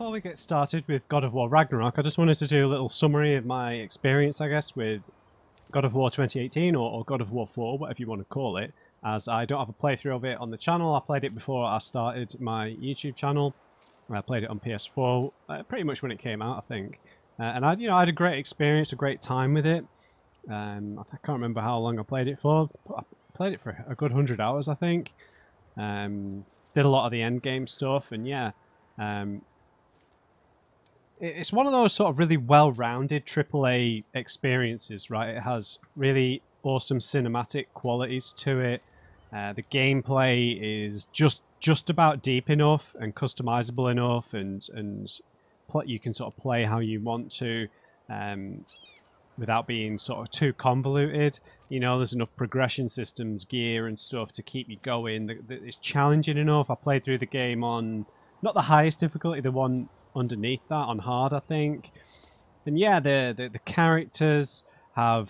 before we get started with God of War Ragnarok, I just wanted to do a little summary of my experience, I guess, with God of War 2018 or God of War 4, whatever you want to call it, as I don't have a playthrough of it on the channel. I played it before I started my YouTube channel. I played it on PS4 pretty much when it came out, I think. And I had a great experience, a great time with it. I can't remember how long I played it for. I played it for a good 100 hours, I think. Did a lot of the end game stuff, and yeah. It's one of those sort of really well-rounded AAA experiences, right? It has really awesome cinematic qualities to it. The gameplay is just about deep enough and customizable enough, and you can sort of play how you want to, without being sort of too convoluted. You know, there's enough progression systems, gear and stuff to keep you going. It's challenging enough. I played through the game on not the highest difficulty, the one underneath that on hard, I think. And yeah, the characters are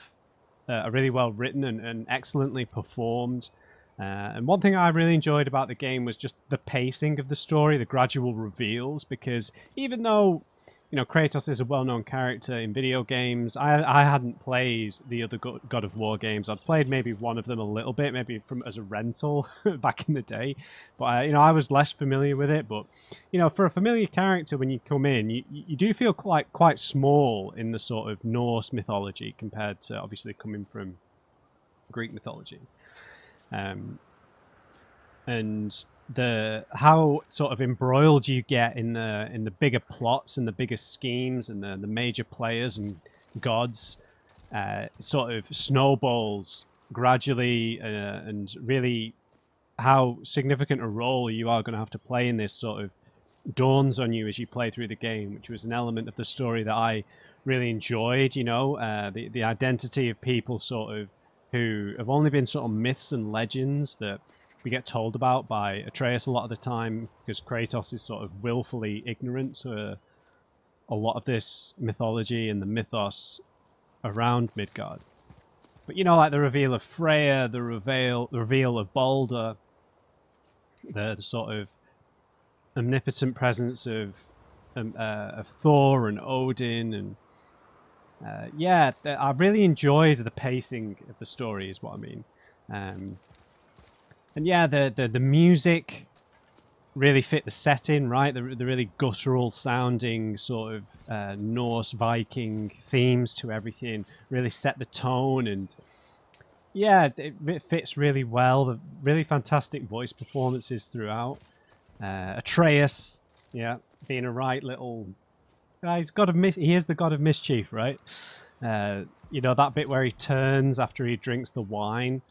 really well written and excellently performed. And one thing I really enjoyed about the game was just the pacing of the story, the gradual reveals, because even though, you know, Kratos is a well-known character in video games, I hadn't played the other God of War games. I'd played maybe one of them a little bit, maybe as a rental back in the day. But, you know, I was less familiar with it. But, you know, for a familiar character, when you come in, you do feel quite small in the sort of Norse mythology compared to, obviously, coming from Greek mythology. And how sort of embroiled you get in the bigger plots and the bigger schemes and the major players and gods sort of snowballs gradually, and really how significant a role you are going to have to play in this sort of dawns on you as you play through the game, which was an element of the story that I really enjoyed. You know, the identity of people sort of who have only been sort of myths and legends that we get told about by Atreus a lot of the time, because Kratos is sort of willfully ignorant to a lot of this mythology and the mythos around Midgard. But you know, like the reveal of Freya, the reveal of Balder, the sort of omnipotent presence of Thor and Odin, and yeah, I really enjoyed the pacing of the story, is what I mean. And yeah, the music really fit the setting, right? The really guttural sounding sort of Norse Viking themes to everything really set the tone, and yeah, it fits really well. The really fantastic voice performances throughout. Atreus, yeah, being a right little guy. He is the god of mischief, right? You know, that bit where he turns after he drinks the wine.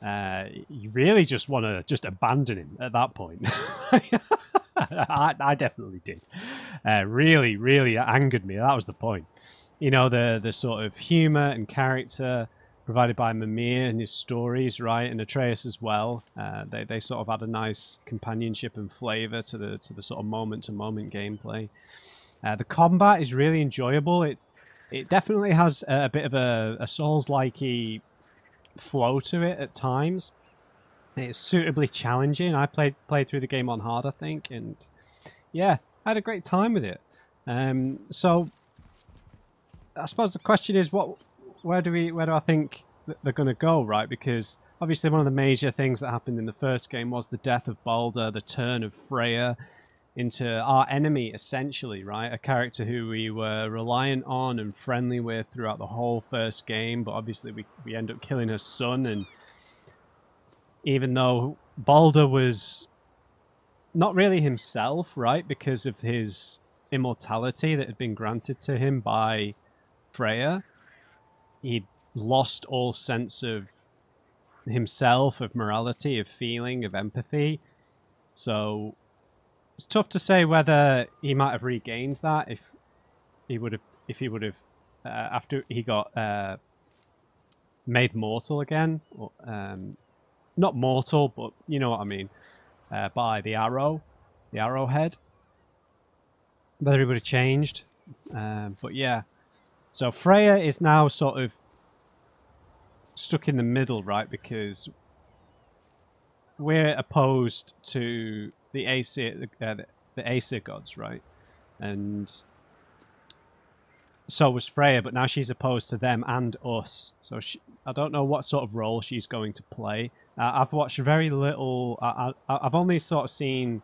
You really just want to just abandon him at that point. I definitely did. Really, really angered me. That was the point. You know, the sort of humor and character provided by Mimir and his stories, right, and Atreus as well. They sort of had a nice companionship and flavor to the sort of moment-to-moment gameplay. The combat is really enjoyable. It definitely has a bit of a Souls-likey flow to it at times. It's suitably challenging. I played through the game on hard, I think, and yeah, I had a great time with it. So I suppose the question is, where do I think they're going to go, right? Because obviously one of the major things that happened in the first game was the death of Balder, the turn of Freya into our enemy, essentially, right? A character who we were reliant on and friendly with throughout the whole first game, but obviously we end up killing her son. And even though Balder was not really himself, right, because of his immortality that had been granted to him by Freya, he'd lost all sense of himself, of morality, of feeling, of empathy. So it's tough to say whether he might have regained that if he would have after he got made mortal again, or, not mortal, but you know what I mean, by the arrowhead. Whether he would have changed, but yeah. So Freya is now sort of stuck in the middle, right? Because we're opposed to the Aesir gods, right? and so was Freya, but now she's opposed to them and us. So I don't know what sort of role she's going to play. I've watched very little. I've only sort of seen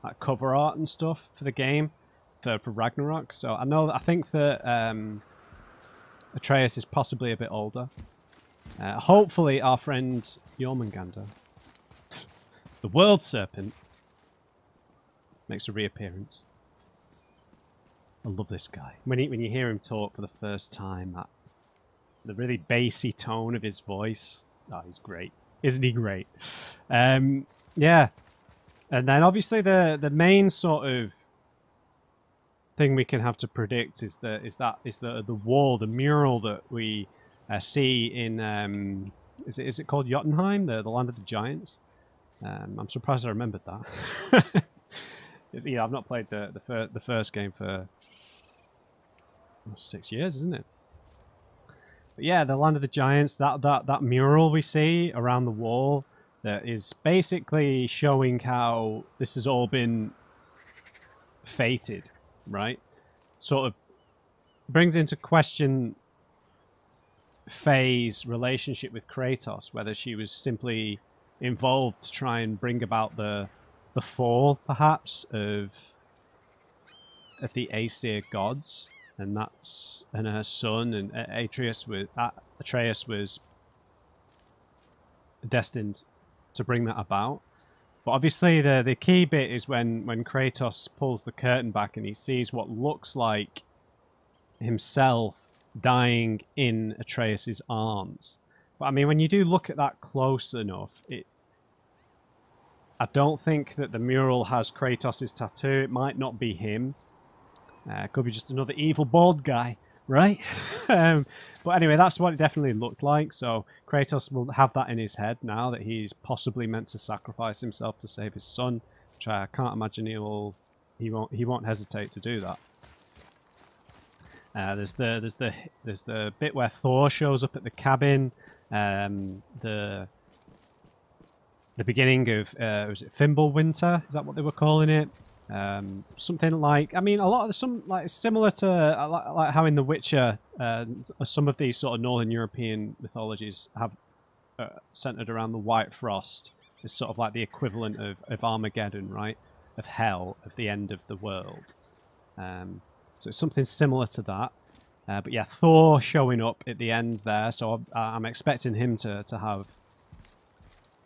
like cover art and stuff for the game for Ragnarok. So I think that Atreus is possibly a bit older. Hopefully, our friend Jormungandr, the World Serpent, makes a reappearance. I love this guy. When you hear him talk for the first time, the really bassy tone of his voice, oh, he's great. Isn't he great? Yeah. And then obviously the main sort of thing we can have to predict is the wall, the mural that we see in is it called Jotunheim, the land of the giants? I'm surprised I remembered that. Yeah, I've not played the first game for 6 years, isn't it? But yeah, the land of the giants. That mural we see around the wall that is basically showing how this has all been fated, right? Sort of brings into question Faye's relationship with Kratos, whether she was simply involved to try and bring about the fall, perhaps, of the Aesir gods, and her son and Atreus was destined to bring that about. But obviously the key bit is when Kratos pulls the curtain back and he sees what looks like himself dying in Atreus's arms. But I mean, when you do look at that close enough, I don't think that the mural has Kratos' tattoo. It might not be him. It could be just another evil bald guy, right? But anyway, that's what it definitely looked like. So Kratos will have that in his head now that he's possibly meant to sacrifice himself to save his son, which I can't imagine he won't hesitate to do that. There's the bit where Thor shows up at the cabin. The beginning of was it Fimbulwinter? Is that what they were calling it? Something like, I mean, a lot of similar to like how in The Witcher, some of these sort of Northern European mythologies have centered around the White Frost. It's sort of like the equivalent of Armageddon, right? Of hell, of the end of the world. So it's something similar to that. But yeah, Thor showing up at the end there. So I'm expecting him to have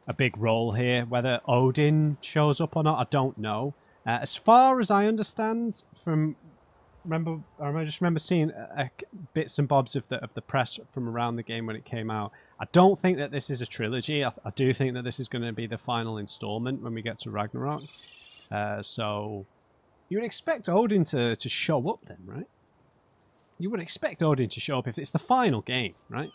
a big role here. Whether Odin shows up or not, I don't know. As far as I understand, I just remember seeing bits and bobs of the press from around the game when it came out. I don't think that this is a trilogy. I do think that this is going to be the final installment when we get to Ragnarok. So you would expect Odin to show up then, right? You would expect Odin to show up if it's the final game, right?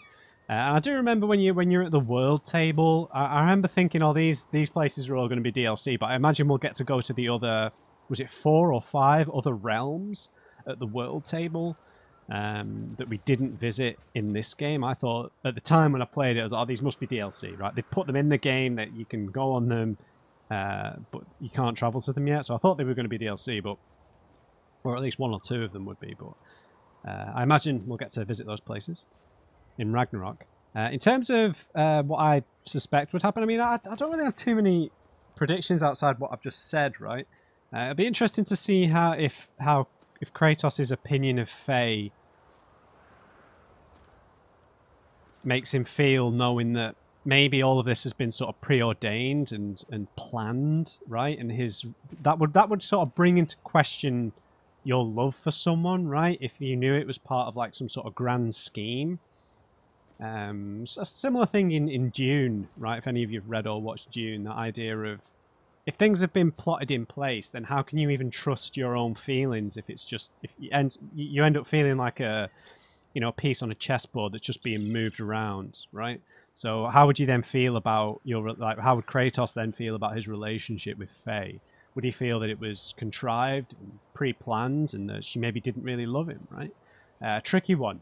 And I do remember when you're at the world table, I remember thinking, oh, these places are all going to be DLC, but I imagine we'll get to go to the other, was it 4 or 5 other realms at the world table that we didn't visit in this game. I thought at the time when I played it, I was like, oh, these must be DLC, right? They put them in the game that you can go on them, but you can't travel to them yet. So I thought they were going to be DLC, but or at least 1 or 2 of them would be. But I imagine we'll get to visit those places in Ragnarok. In terms of what I suspect would happen, I mean, I don't really have too many predictions outside what I've just said, right? It'd be interesting to see if Kratos' opinion of Faye makes him feel, knowing that maybe all of this has been sort of preordained and planned, right? And that would sort of bring into question your love for someone, right? If you knew it was part of like some sort of grand scheme. A similar thing in Dune, right? If any of you have read or watched Dune, that idea of if things have been plotted in place, then how can you even trust your own feelings if it's just if you end up feeling like a piece on a chessboard that's just being moved around, right? So how would you then feel about how would Kratos then feel about his relationship with Faye? Would he feel that it was contrived and pre-planned and that she maybe didn't really love him, right? Tricky one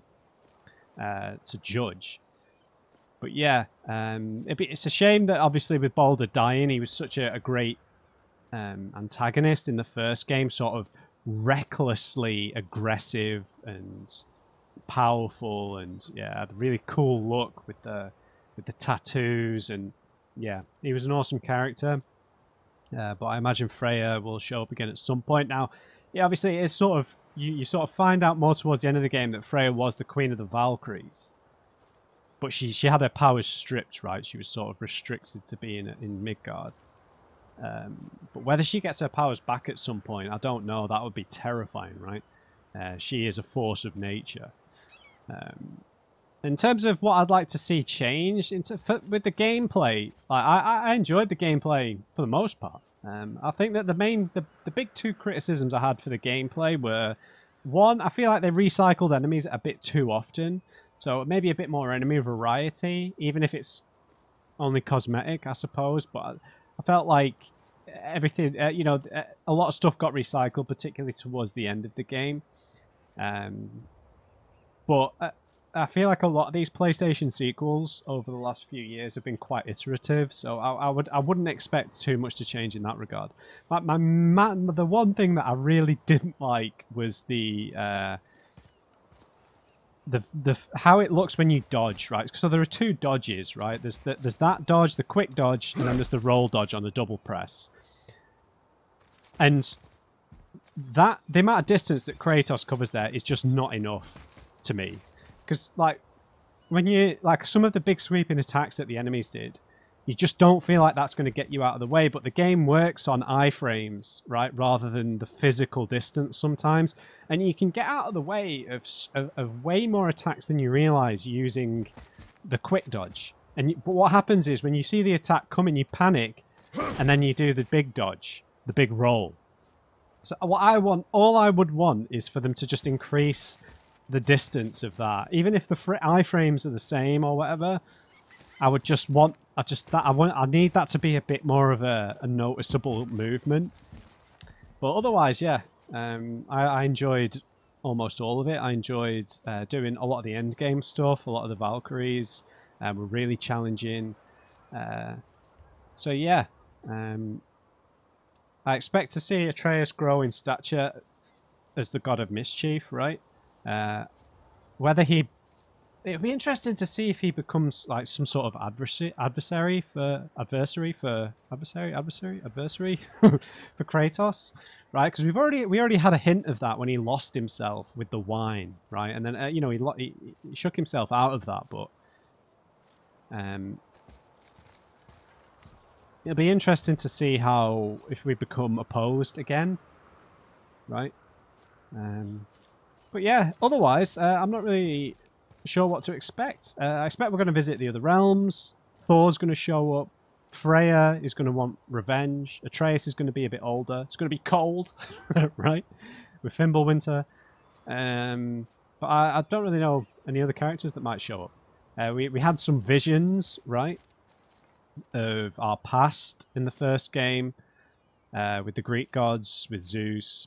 to judge. But yeah, it's a shame that obviously with Baldur dying, he was such a great antagonist in the first game, sort of recklessly aggressive and powerful, and yeah, had a really cool look with the tattoos, and yeah, he was an awesome character. But I imagine Freya will show up again at some point. Now, yeah, obviously it's sort of you sort of find out more towards the end of the game that Freya was the Queen of the Valkyries, but she had her powers stripped, right? She was sort of restricted to being in Midgard. But whether she gets her powers back at some point, I don't know. That would be terrifying, right? She is a force of nature. In terms of what I'd like to see change with the gameplay, I enjoyed the gameplay for the most part. I think that the big two criticisms I had for the gameplay were, one, I feel like they recycled enemies a bit too often, so maybe a bit more enemy variety, even if it's only cosmetic, I suppose. But I felt like everything, a lot of stuff got recycled, particularly towards the end of the game. But I feel like a lot of these PlayStation sequels over the last few years have been quite iterative, so I wouldn't expect too much to change in that regard. The one thing that I really didn't like was the how it looks when you dodge, right? So there are two dodges, right? There's that dodge, the quick dodge, and then there's the roll dodge on the double press. And the amount of distance that Kratos covers there is just not enough to me. Because, like, when you, like, some of the big sweeping attacks that the enemies did, you just don't feel like that's going to get you out of the way. But the game works on iframes, right, rather than the physical distance sometimes. And you can get out of the way of way more attacks than you realize using the quick dodge. But what happens is when you see the attack coming, you panic, and then you do the big dodge, the big roll. So all I would want is for them to just increase the distance of that, even if the iframes are the same or whatever. I need that to be a bit more of a noticeable movement. But otherwise, yeah, I enjoyed almost all of it. I enjoyed doing a lot of the end game stuff. A lot of the Valkyries were really challenging. So yeah, I expect to see Atreus grow in stature as the god of mischief, right? Whether it'd be interesting to see if he becomes like some sort of adversary for Kratos, right? Because we already had a hint of that when he lost himself with the wine, right? And then he shook himself out of that, but it'll be interesting to see if we become opposed again, right? But yeah, otherwise, I'm not really sure what to expect. I expect we're going to visit the other realms. Thor's going to show up. Freya is going to want revenge. Atreus is going to be a bit older. It's going to be cold, right? With Fimbulwinter. But I don't really know any other characters that might show up. We had some visions, right, of our past in the first game, with the Greek gods, with Zeus,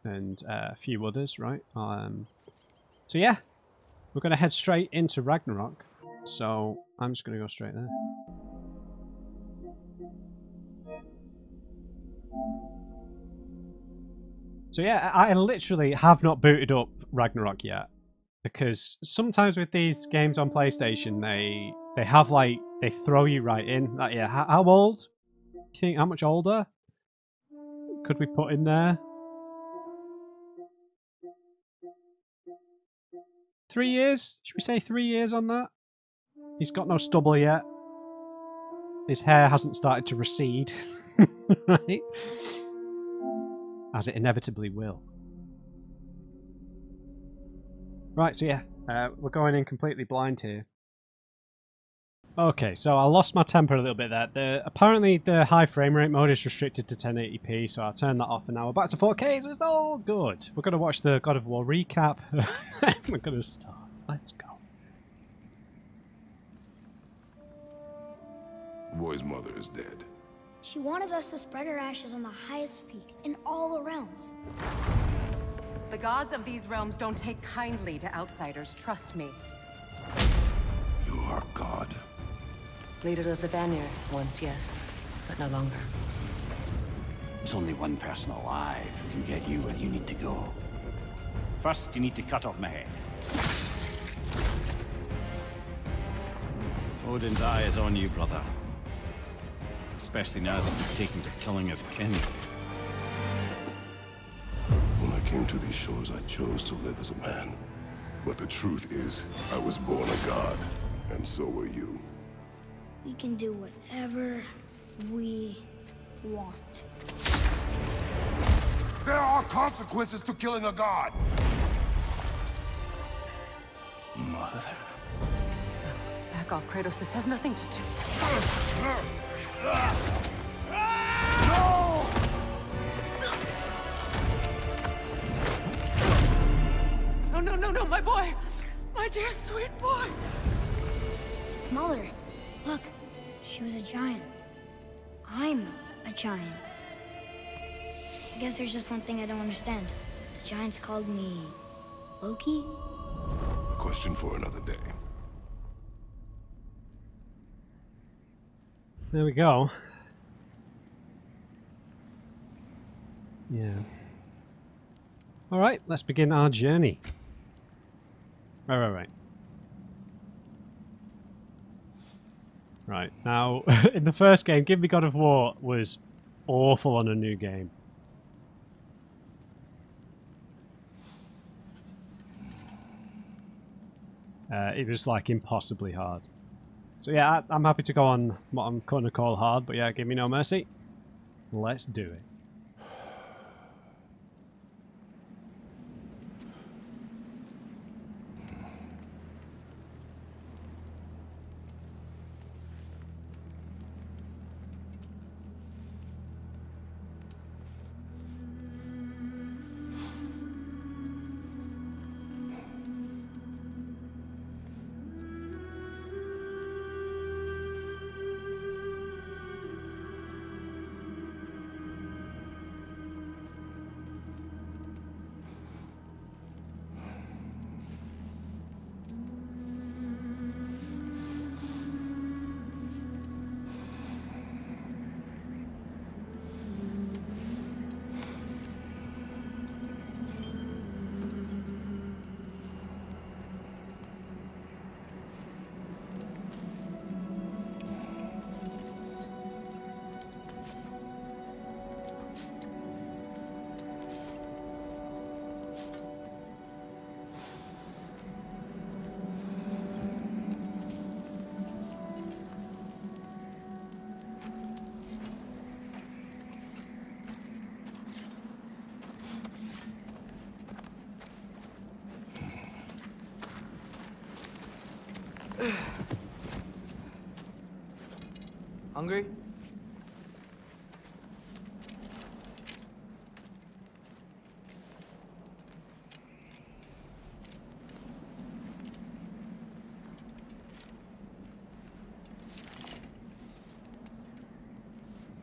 and a few others, right? So yeah, we're going to head straight into Ragnarok. So I'm just going to go straight there. So yeah, I literally have not booted up Ragnarok yet, because sometimes with these games on PlayStation, they have like, they throw you right in. Like, yeah, how old? Do you think, how much older could we put in there? 3 years? Should we say 3 years on that? He's got no stubble yet. His hair hasn't started to recede. Right? As it inevitably will. Right, so yeah, we're going in completely blind here. Okay, so I lost my temper a little bit there. Apparently the high frame rate mode is restricted to 1080p, so I'll turn that off and now we're back to 4K, so it's all good. We're going to watch the God of War recap. We're going to start. Let's go. The boy's mother is dead. She wanted us to spread her ashes on the highest peak in all the realms. The gods of these realms don't take kindly to outsiders, trust me. You are God. Leader of the Vanir, once yes, but no longer. There's only one person alive who can get you where you need to go. First, you need to cut off my head. Odin's eye is on you, brother. Especially now that you've taken to killing his kin. When I came to these shores, I chose to live as a man. But the truth is, I was born a god, and so were you. We can do whatever we want. There are consequences to killing a god! Mother. Back off, Kratos. This has nothing to do. No! No, my boy! My dear, sweet boy! It's Mother. Look, she was a giant. I'm a giant. I guess there's just one thing I don't understand. The giants called me Loki? A question for another day. There we go. Yeah. Alright, let's begin our journey. Right. Right, now, in the first game, Give Me God of War was awful on a new game. It was like impossibly hard. So yeah, I'm happy to go on what I'm going to call hard, but yeah, Give Me No Mercy. Let's do it. Hungry?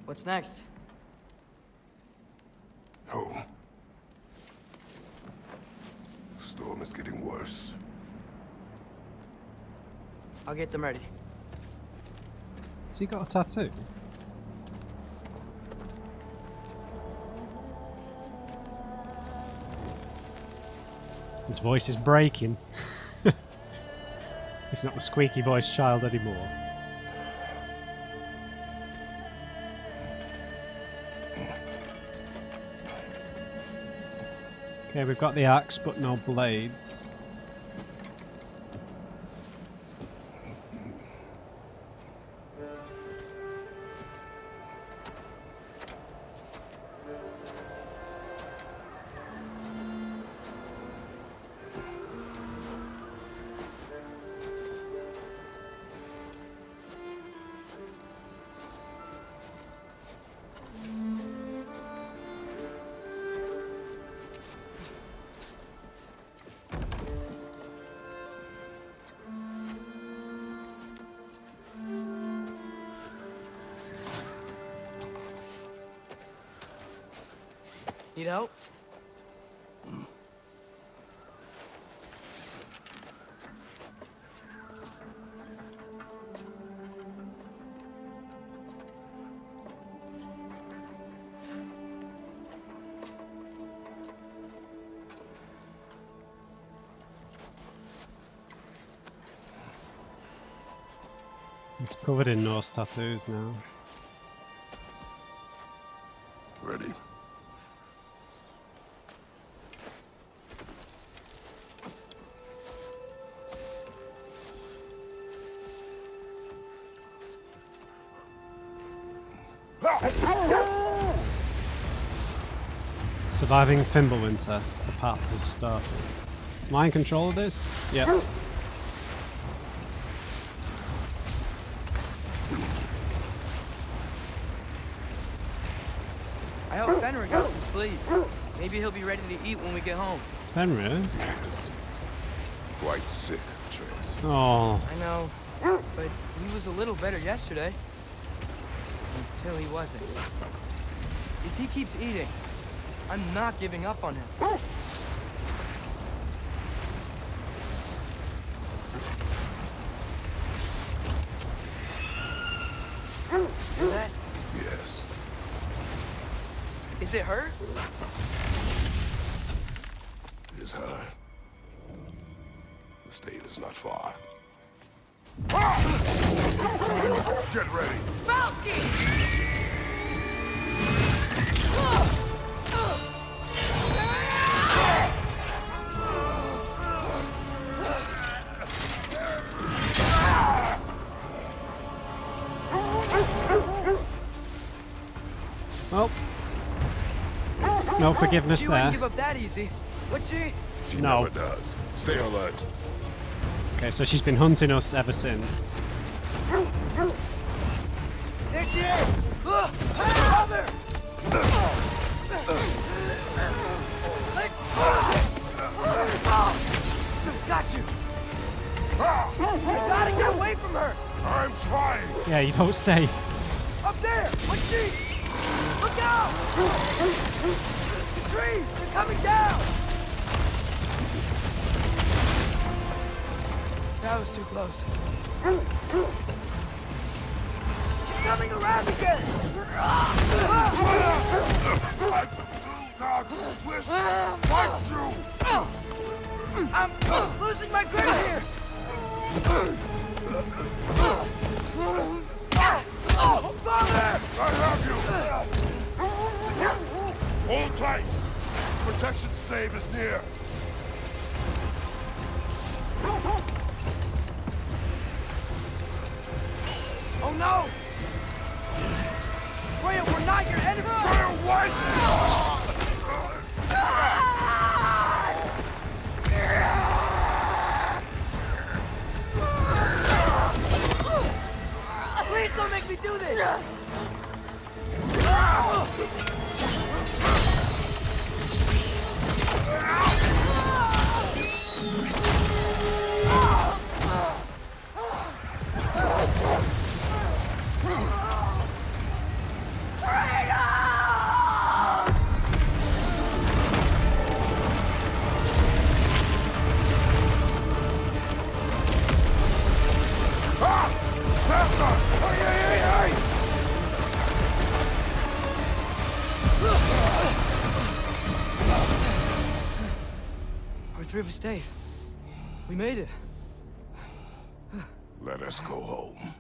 What's next? Home. Storm is getting worse. I'll get them ready. Has he got a tattoo? His voice is breaking. He's not the squeaky voiced child anymore. Okay, we've got the axe, but no blades. Need help? It's covered in Norse tattoos now. Ready? Surviving Fimbulwinter. The path has started. Am I in control of this? Yep. I hope Fenrir got some sleep. Maybe he'll be ready to eat when we get home. Fenrir? Yes. Quite sick, Atreus. Oh. I know, but he was a little better yesterday. Until he wasn't. If he keeps eating, I'm not giving up on him. Hear that? Yes. Is it her? It is her. The stave is not far. Get ready. Falcon! Oh. No forgiveness She there. wouldn't give up that easy, would she? She No. never does. Stay alert. Okay, so she's been hunting us ever since. There she is! Father! Got you! You gotta get away from her! I'm trying. Yeah, you don't say. Up there! What's she? Look out! The trees! They're coming down! That was too close. She's coming around again! I'm losing my grip here! Father! I have you. Hold tight. Protection stave is near. Oh no! Freya, we're not your enemy! Freya, what? Please don't make me do this! We're through the stave. We made it. Let us go home.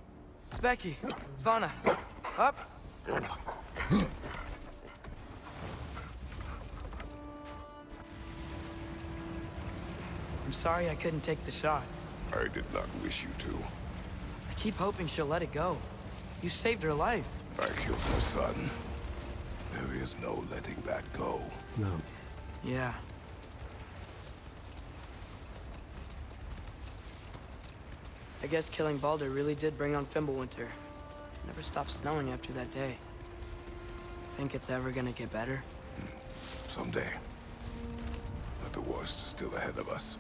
Specky, Svana, up. I'm sorry I couldn't take the shot. I did not wish you to. I keep hoping she'll let it go. You saved her life. I killed her son. There is no letting that go. No. Yeah. I guess killing Baldur really did bring on Fimbulwinter. Never stopped snowing after that day. Think it's ever gonna get better? Someday. But the worst is still ahead of us.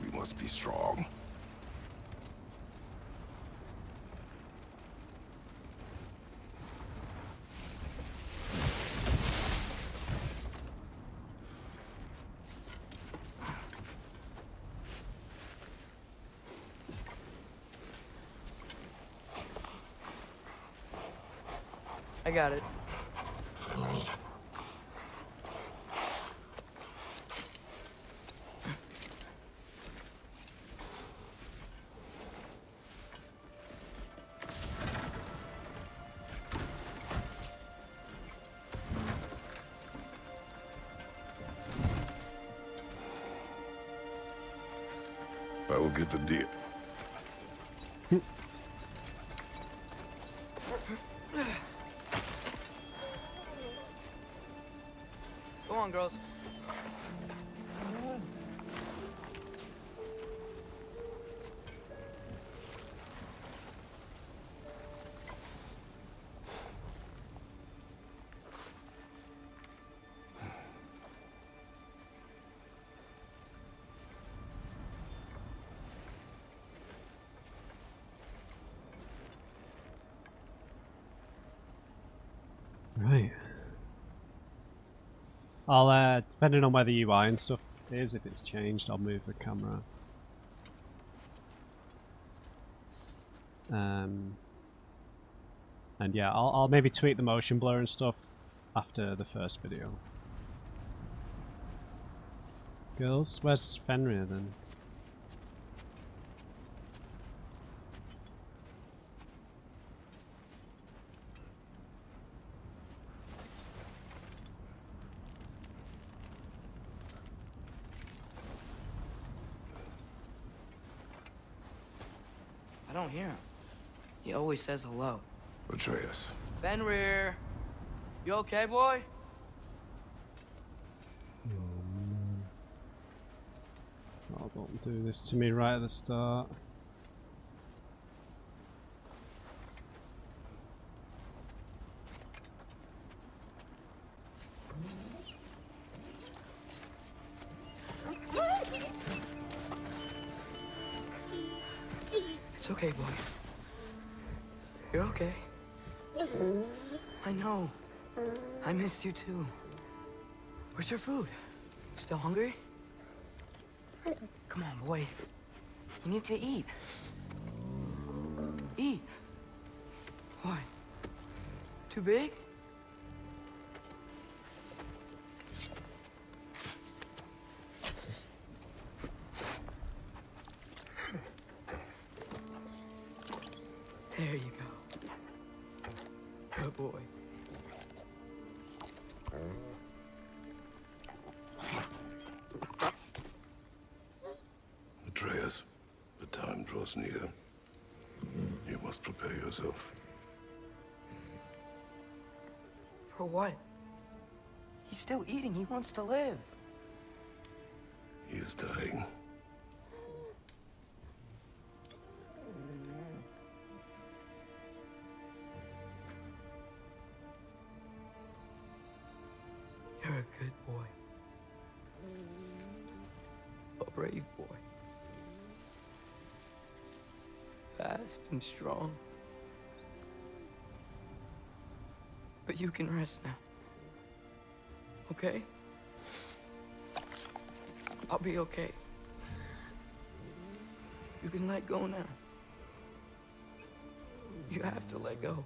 We must be strong. I got it. I will get the deal. Go on, girls. Right. I'll, depending on where the UI and stuff is, if it's changed, I'll move the camera. And yeah, I'll maybe tweak the motion blur and stuff after the first video. Girls, where's Fenrir then? I don't hear him. He always says hello. Atreus. Fenrir! You okay, boy? Oh, don't do this to me right at the start. It's okay, boy. You're okay. I know. I missed you too. Where's your food? Still hungry? Come on, boy. You need to eat. Eat. What? Too big? There you go. Good boy. Atreus, the time draws near. You must prepare yourself. For what? He's still eating. He wants to live. He is dying. You're a good boy. A brave boy. Fast and strong. But you can rest now. Okay? I'll be okay. You can let go now. You have to let go.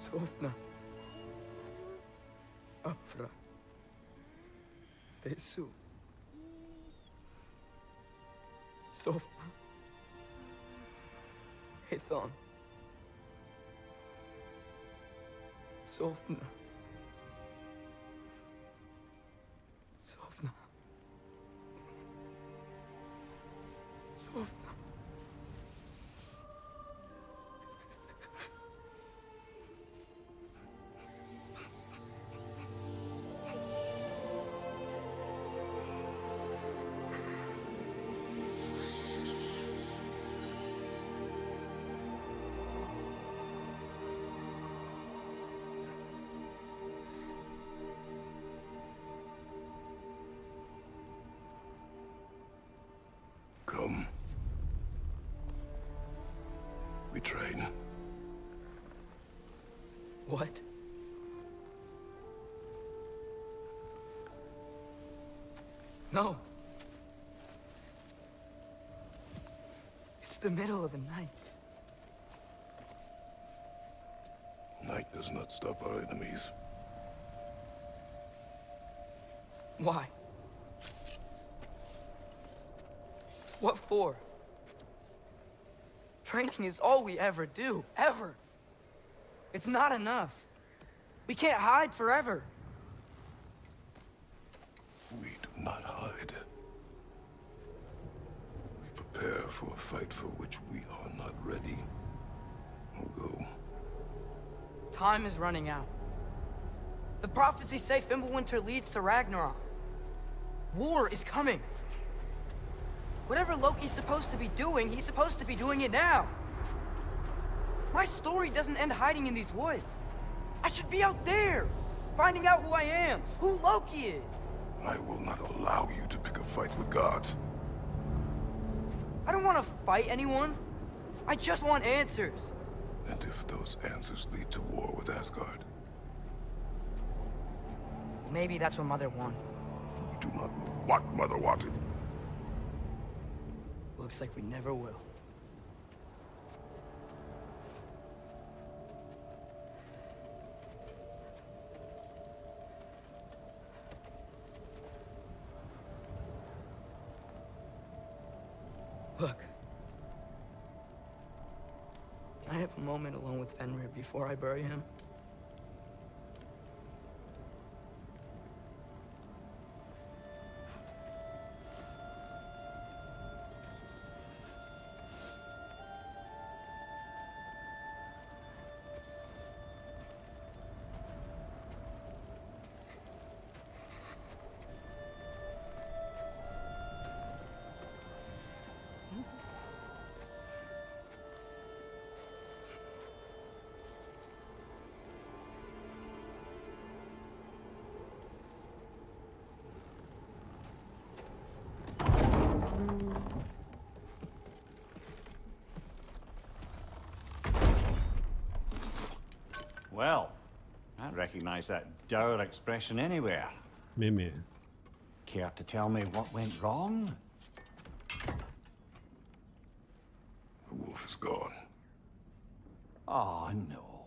Sofna. Afra. Tesu. Sofna. Ethon. Sofna. Sofna. Sofna. Come. We train. What? No. It's the middle of the night. Night does not stop our enemies. Why? What for? Training is all we ever do, ever. It's not enough. We can't hide forever. We do not hide. We prepare for a fight for which we are not ready. We'll go. Time is running out. The prophecies say Fimbulwinter leads to Ragnarok. War is coming. Whatever Loki's supposed to be doing, he's supposed to be doing it now. My story doesn't end hiding in these woods. I should be out there, finding out who I am, who Loki is. I will not allow you to pick a fight with gods. I don't want to fight anyone. I just want answers. And if those answers lead to war with Asgard? Maybe that's what Mother wanted. We do not know what Mother wanted. Looks like we never will. Look. Can I have a moment alone with Fenrir before I bury him? Well, I recognize that dour expression anywhere. Mimir. Care to tell me what went wrong? The wolf is gone. Oh, no.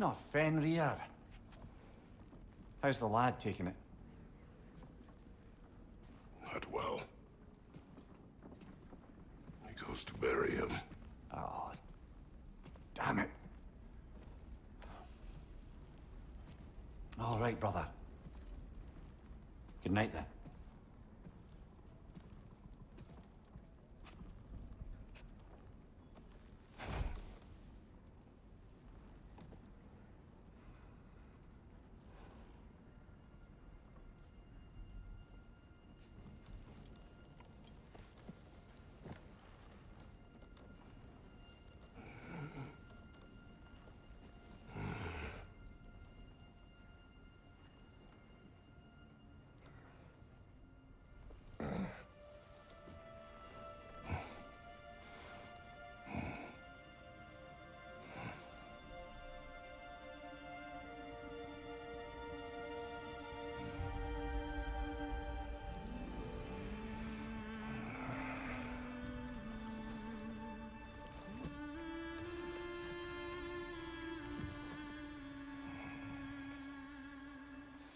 Not Fenrir. How's the lad taking it? Not well. He goes to bury him. Oh, damn it. All right, brother. Good night, then.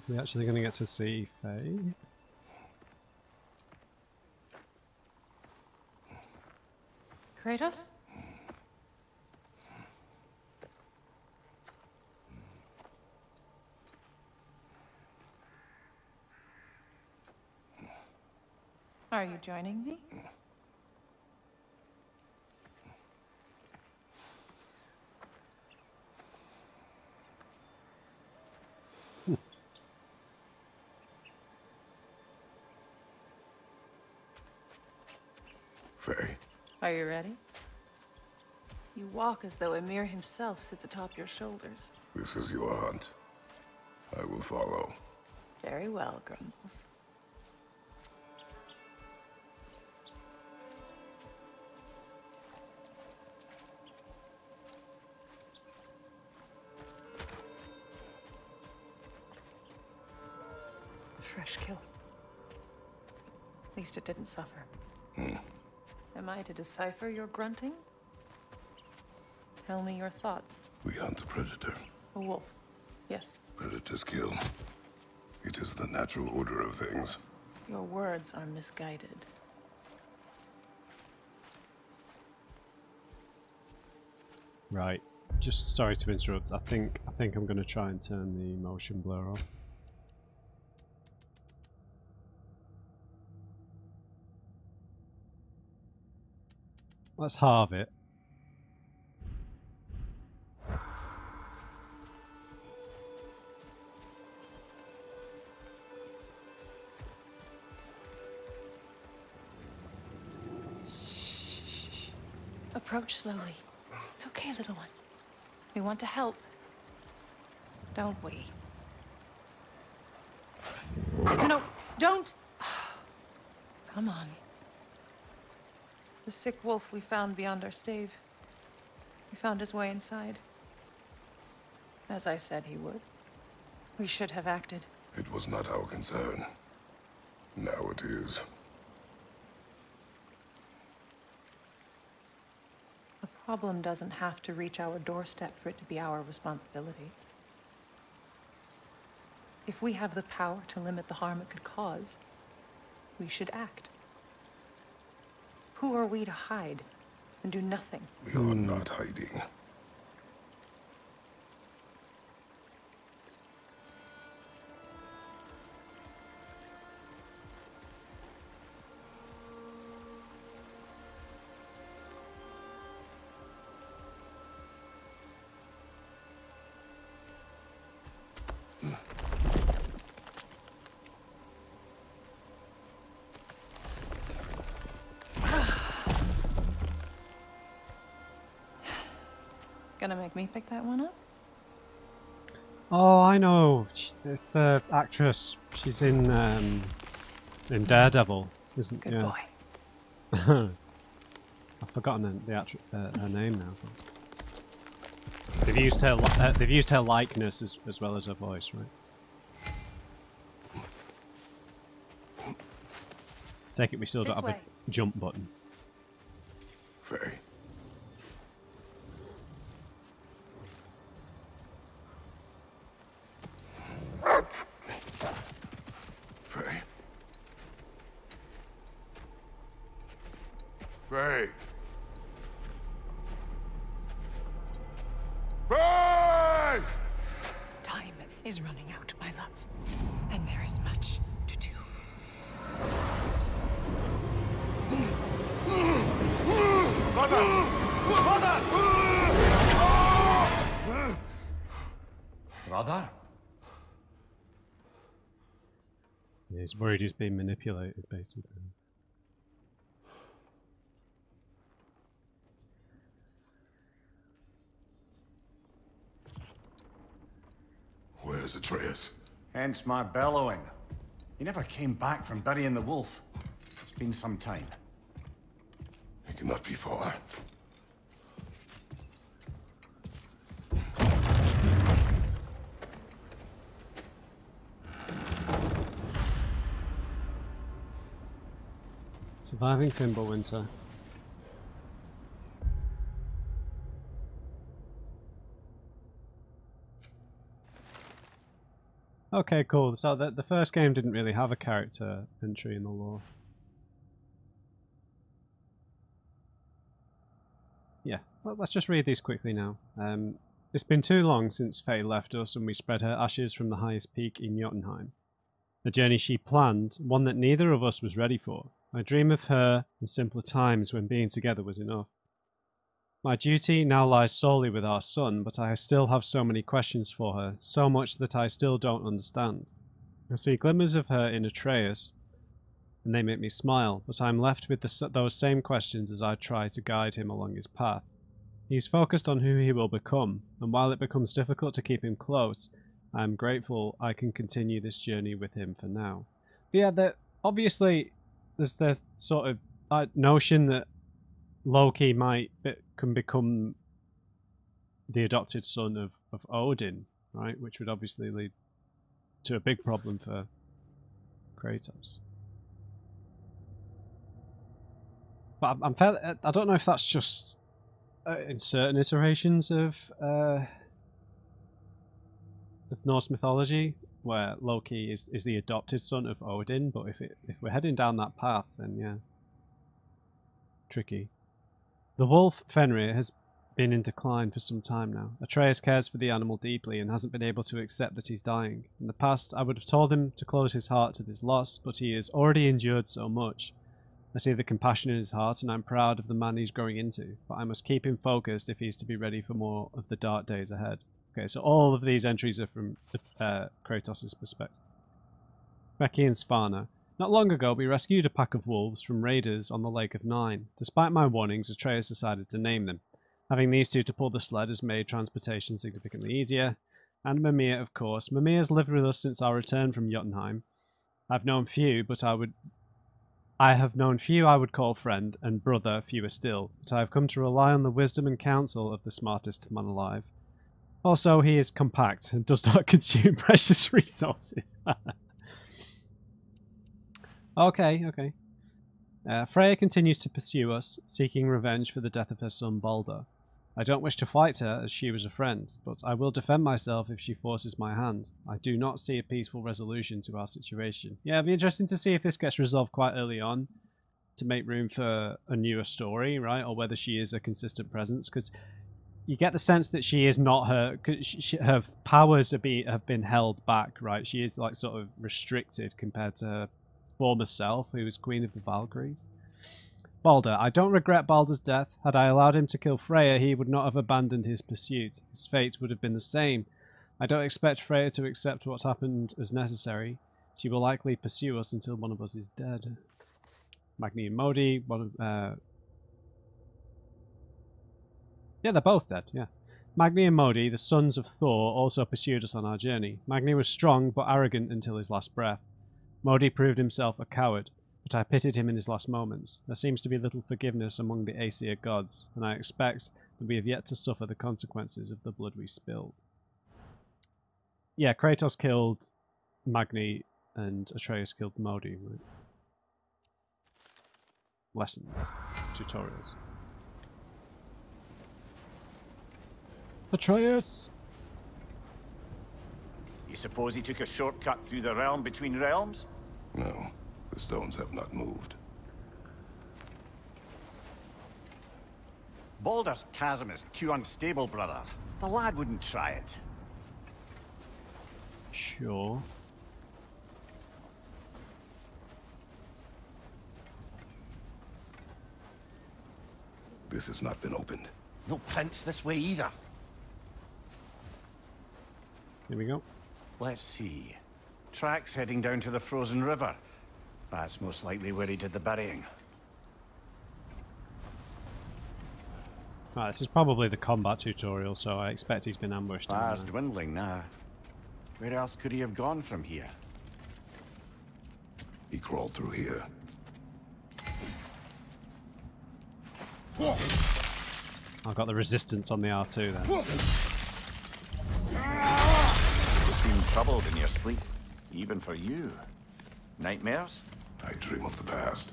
We're actually going to get to see Faye. Kratos? Are you joining me? Faye. Are you ready? You walk as though Emir himself sits atop your shoulders. This is your hunt. I will follow. Very well, Grumbles. A fresh kill. At least it didn't suffer. Am I to decipher your grunting? Tell me your thoughts. We hunt the predator. A wolf. Yes. Predators kill. It is the natural order of things. Your words are misguided. Right. Just sorry to interrupt. I think I'm going to try and turn the motion blur off. Let's halve it. Approach slowly. It's okay, little one. We want to help. Don't we? No, don't! Come on. The sick wolf we found beyond our stave. He found his way inside. As I said he would. We should have acted. It was not our concern. Now it is. The problem doesn't have to reach our doorstep for it to be our responsibility. If we have the power to limit the harm it could cause, we should act. Who are we to hide and do nothing? We are not hiding. Gonna make me pick that one up? Oh, I know. It's the actress. She's in Daredevil, isn't? Good yeah. boy. I've forgotten her name now. They've used her likeness as well as her voice, right? Take it we still don't have a jump button. Faye. Faye. Faye. Faye! Time is running out, my love. And there is much to do. Brother! Brother! Brother? Yeah, he's worried he's being manipulated, basically. Where's Atreus? Hence my bellowing. He never came back from burying the wolf. It's been some time. He cannot be far. Surviving Fimbulwinter. Okay, cool. So the first game didn't really have a character entry in the lore. Yeah, well, let's just read these quickly now. It's been too long since Faye left us and we spread her ashes from the highest peak in Jotunheim. A journey she planned, one that neither of us was ready for. I dream of her in simpler times when being together was enough. My duty now lies solely with our son, but I still have so many questions for her, so much that I still don't understand. I see glimmers of her in Atreus, and they make me smile, but I'm left with those same questions as I try to guide him along his path. He's focused on who he will become, and while it becomes difficult to keep him close, I'm grateful I can continue this journey with him for now. But yeah, obviously there's the sort of notion that Loki can become the adopted son of Odin, right? Which would obviously lead to a big problem for Kratos. But I don't know if that's just in certain iterations of Norse mythology, where Loki is the adopted son of Odin. But if we're heading down that path, then yeah, tricky. The wolf Fenrir has been in decline for some time now. Atreus cares for the animal deeply and hasn't been able to accept that he's dying. In the past, I would have told him to close his heart to this loss, but he has already endured so much. I see the compassion in his heart, and I'm proud of the man he's growing into, but I must keep him focused if he's to be ready for more of the dark days ahead. Okay, so all of these entries are from Kratos' perspective. Becky and Svanna. Not long ago, we rescued a pack of wolves from raiders on the Lake of Nine. Despite my warnings, Atreus decided to name them. Having these two to pull the sled has made transportation significantly easier. And Mimir, of course. Mimir's lived with us since our return from Jotunheim. I have known few I would call friend, and brother fewer still, but I have come to rely on the wisdom and counsel of the smartest man alive. Also, he is compact and does not consume precious resources. Okay. Freya continues to pursue us, seeking revenge for the death of her son Balder. I don't wish to fight her as she was a friend, but I will defend myself if she forces my hand. I do not see a peaceful resolution to our situation. Yeah, it'd be interesting to see if this gets resolved quite early on to make room for a newer story, right? Or whether she is a consistent presence, because you get the sense that she is not her. Her powers have been held back, right? She is like sort of restricted compared to her former self, who was Queen of the Valkyries. Balder. I don't regret Balder's death. Had I allowed him to kill Freya, he would not have abandoned his pursuit. His fate would have been the same. I don't expect Freya to accept what happened as necessary. She will likely pursue us until one of us is dead. Magni and Modi. Yeah, they're both dead, yeah. Magni and Modi, the sons of Thor, also pursued us on our journey. Magni was strong but arrogant until his last breath. Modi proved himself a coward, but I pitied him in his last moments. There seems to be little forgiveness among the Aesir gods, and I expect that we have yet to suffer the consequences of the blood we spilled. Yeah, Kratos killed Magni and Atreus killed Modi. Right? Lessons. Tutorials. Atreus! You suppose he took a shortcut through the realm between realms? No, the stones have not moved. Baldur's chasm is too unstable, brother. The lad wouldn't try it. Sure. This has not been opened. No prints this way either. Here we go. Let's see. Tracks heading down to the frozen river. That's most likely where he did the burying. Right, this is probably the combat tutorial, so I expect he's been ambushed. Fire's dwindling now. Where else could he have gone from here? He crawled through here. I've got the resistance on the R2 then. You seem troubled in your sleep, even for you. Nightmares? I dream of the past.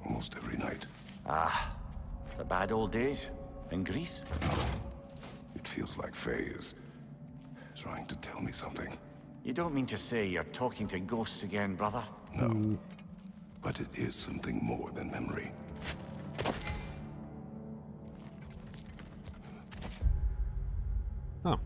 Almost every night. Ah, the bad old days in Greece? No. It feels like Faye is trying to tell me something. You don't mean to say you're talking to ghosts again, brother? No. But it is something more than memory. Oh.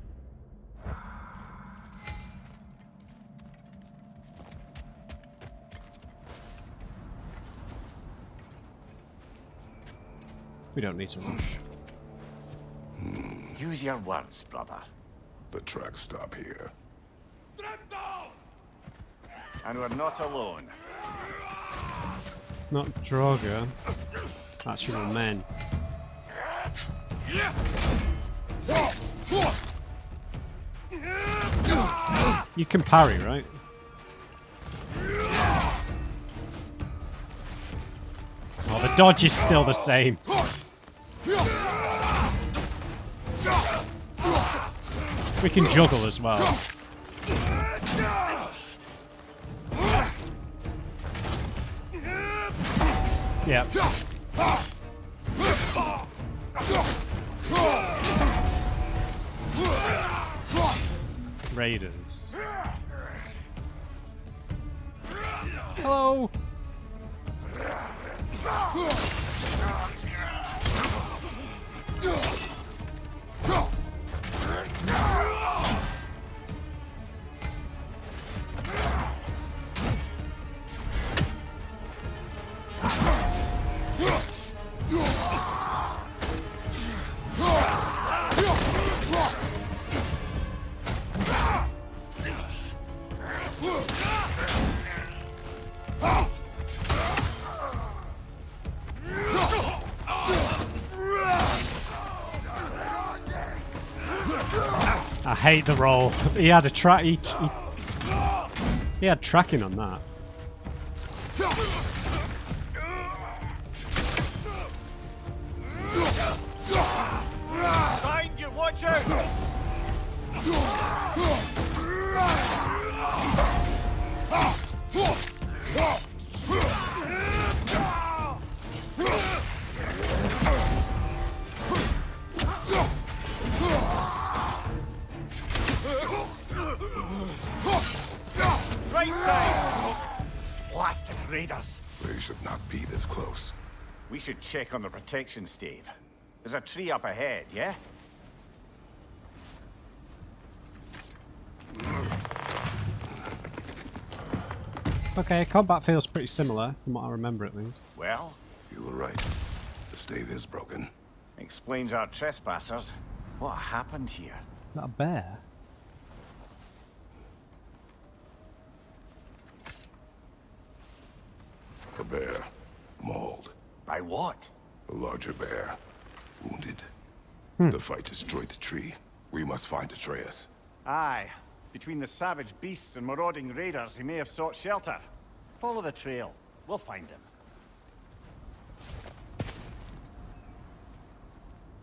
We don't need to rush. Use your words, brother. The tracks stop here. And we're not alone. Not Drogo. Actual men. You can parry, right? Oh, the dodge is still the same. We can juggle as well. Yeah. Raiders. Hello. hate the roll. He had a track. He had tracking on that. Behind you, watch out! Right side! Blasted raiders! They should not be this close. We should check on the protection stave. There's a tree up ahead, yeah? Okay, combat feels pretty similar, from what I remember at least. Well, You were right. The stave is broken. explains our trespassers. What happened here? Is that a bear? A bear. Mauled. By what? A larger bear. Wounded. The fight destroyed the tree. We must find Atreus. Aye. Between the savage beasts and marauding raiders, he may have sought shelter. Follow the trail. We'll find him.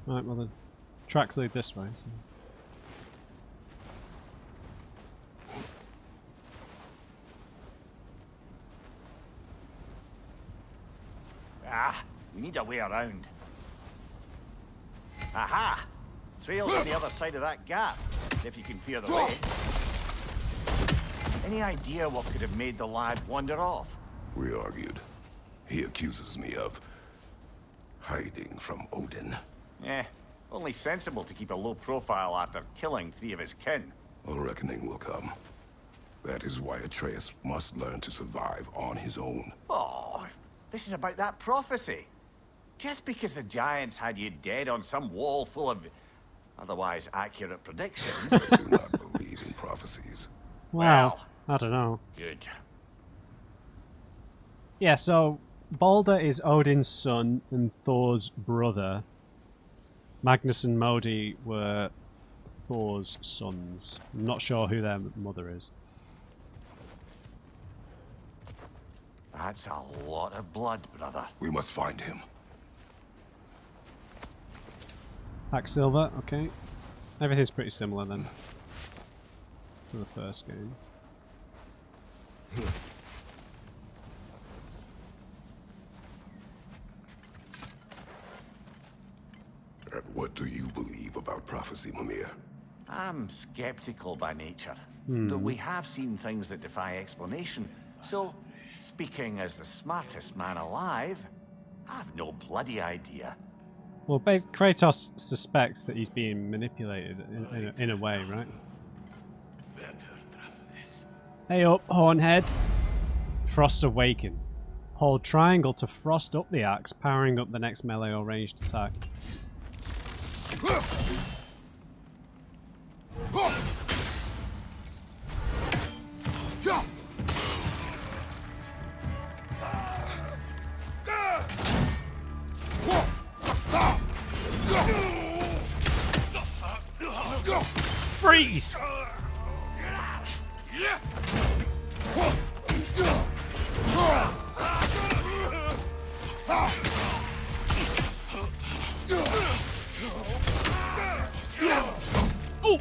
Right, well the tracks lead this way, so... Ah, we need a way around. Aha! Trail's on the other side of that gap, if you can clear the way. Any idea what could have made the lad wander off? We argued. He accuses me of hiding from Odin. Only sensible to keep a low profile after killing 3 of his kin. A reckoning will come. That is why Atreus must learn to survive on his own. Oh, this is about that prophecy. Just because the giants had you dead on some wall full of otherwise accurate predictions. I do not believe in prophecies. Well, I don't know. Good. Yeah, so Balder is Odin's son and Thor's brother. Magnus and Modi were Thor's sons. I'm not sure who their mother is. That's a lot of blood, brother. We must find him. Silver, okay. Everything's pretty similar then to the first game. And what do you believe about prophecy, Mimir? I'm skeptical by nature, though we have seen things that defy explanation. So, speaking as the smartest man alive, I've no bloody idea. Well, Kratos suspects that he's being manipulated in a way, right? Hey up, Hornhead. Frost Awaken. Hold triangle to frost up the axe, powering up the next melee or ranged attack. Freeze! Oh!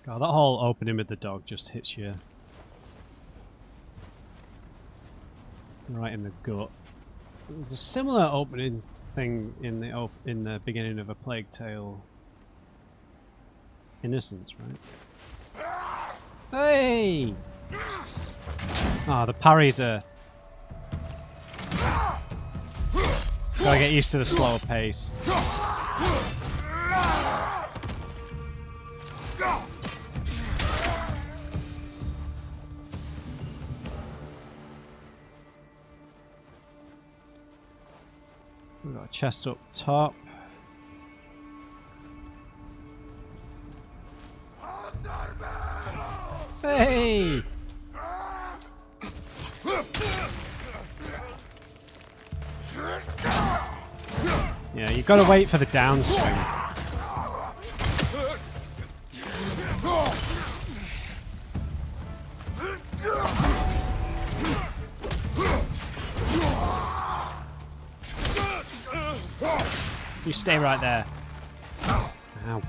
God, that whole opening with the dog just hits you right in the gut. There's a similar opening thing in the beginning of A Plague Tale: Innocence, right? Hey! Ah, the parries are... Gotta get used to the slower pace. We've got a chest up top. Hey! Yeah, you've got to wait for the downswing. You stay right there. Ow.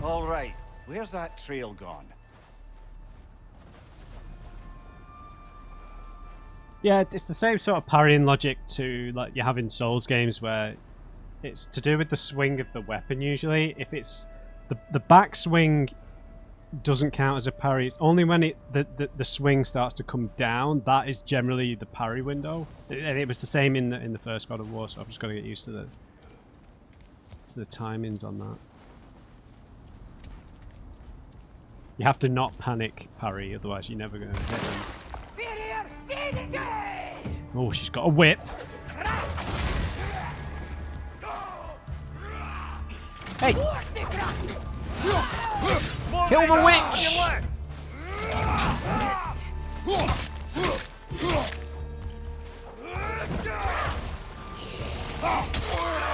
All right, where's that trail gone? Yeah, it's the same sort of parrying logic to like you have in Souls games where it's to do with the swing of the weapon usually. If it's the backswing doesn't count as a parry. It's only when the swing starts to come down that is generally the parry window. And it was the same in the first God of War, so I've just got to get used to the timings on that. You have to not panic parry, otherwise you're never going to hit them. Oh, she's got a whip. Hey! Kill the witch!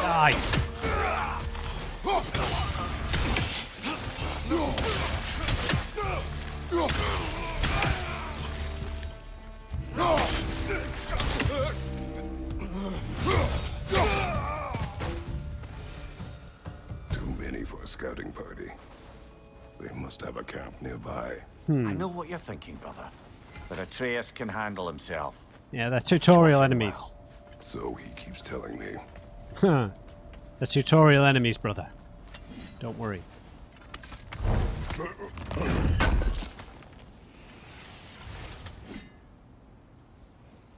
Die! Too many for a scouting party. They must have a camp nearby. I know what you're thinking, brother. But Atreus can handle himself. Yeah, they're tutorial enemies. So he keeps telling me. Huh. They're tutorial enemies, brother. Don't worry.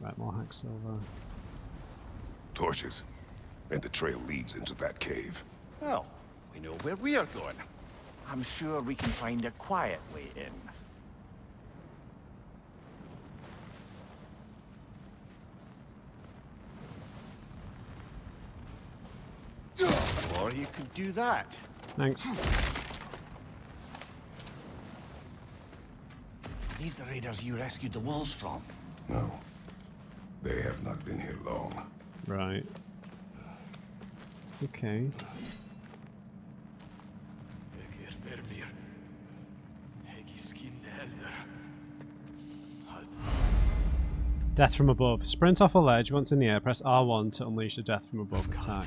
Right, more hack silver. Torches. And the trail leads into that cave. Well, we know where we are going. I'm sure we can find a quiet way in. Or you could do that. Thanks. These the raiders you rescued the wolves from? No. They have not been here long. Right. Okay. Death from above. Sprint off a ledge. Once in the air, press R1 to unleash a death from above attack.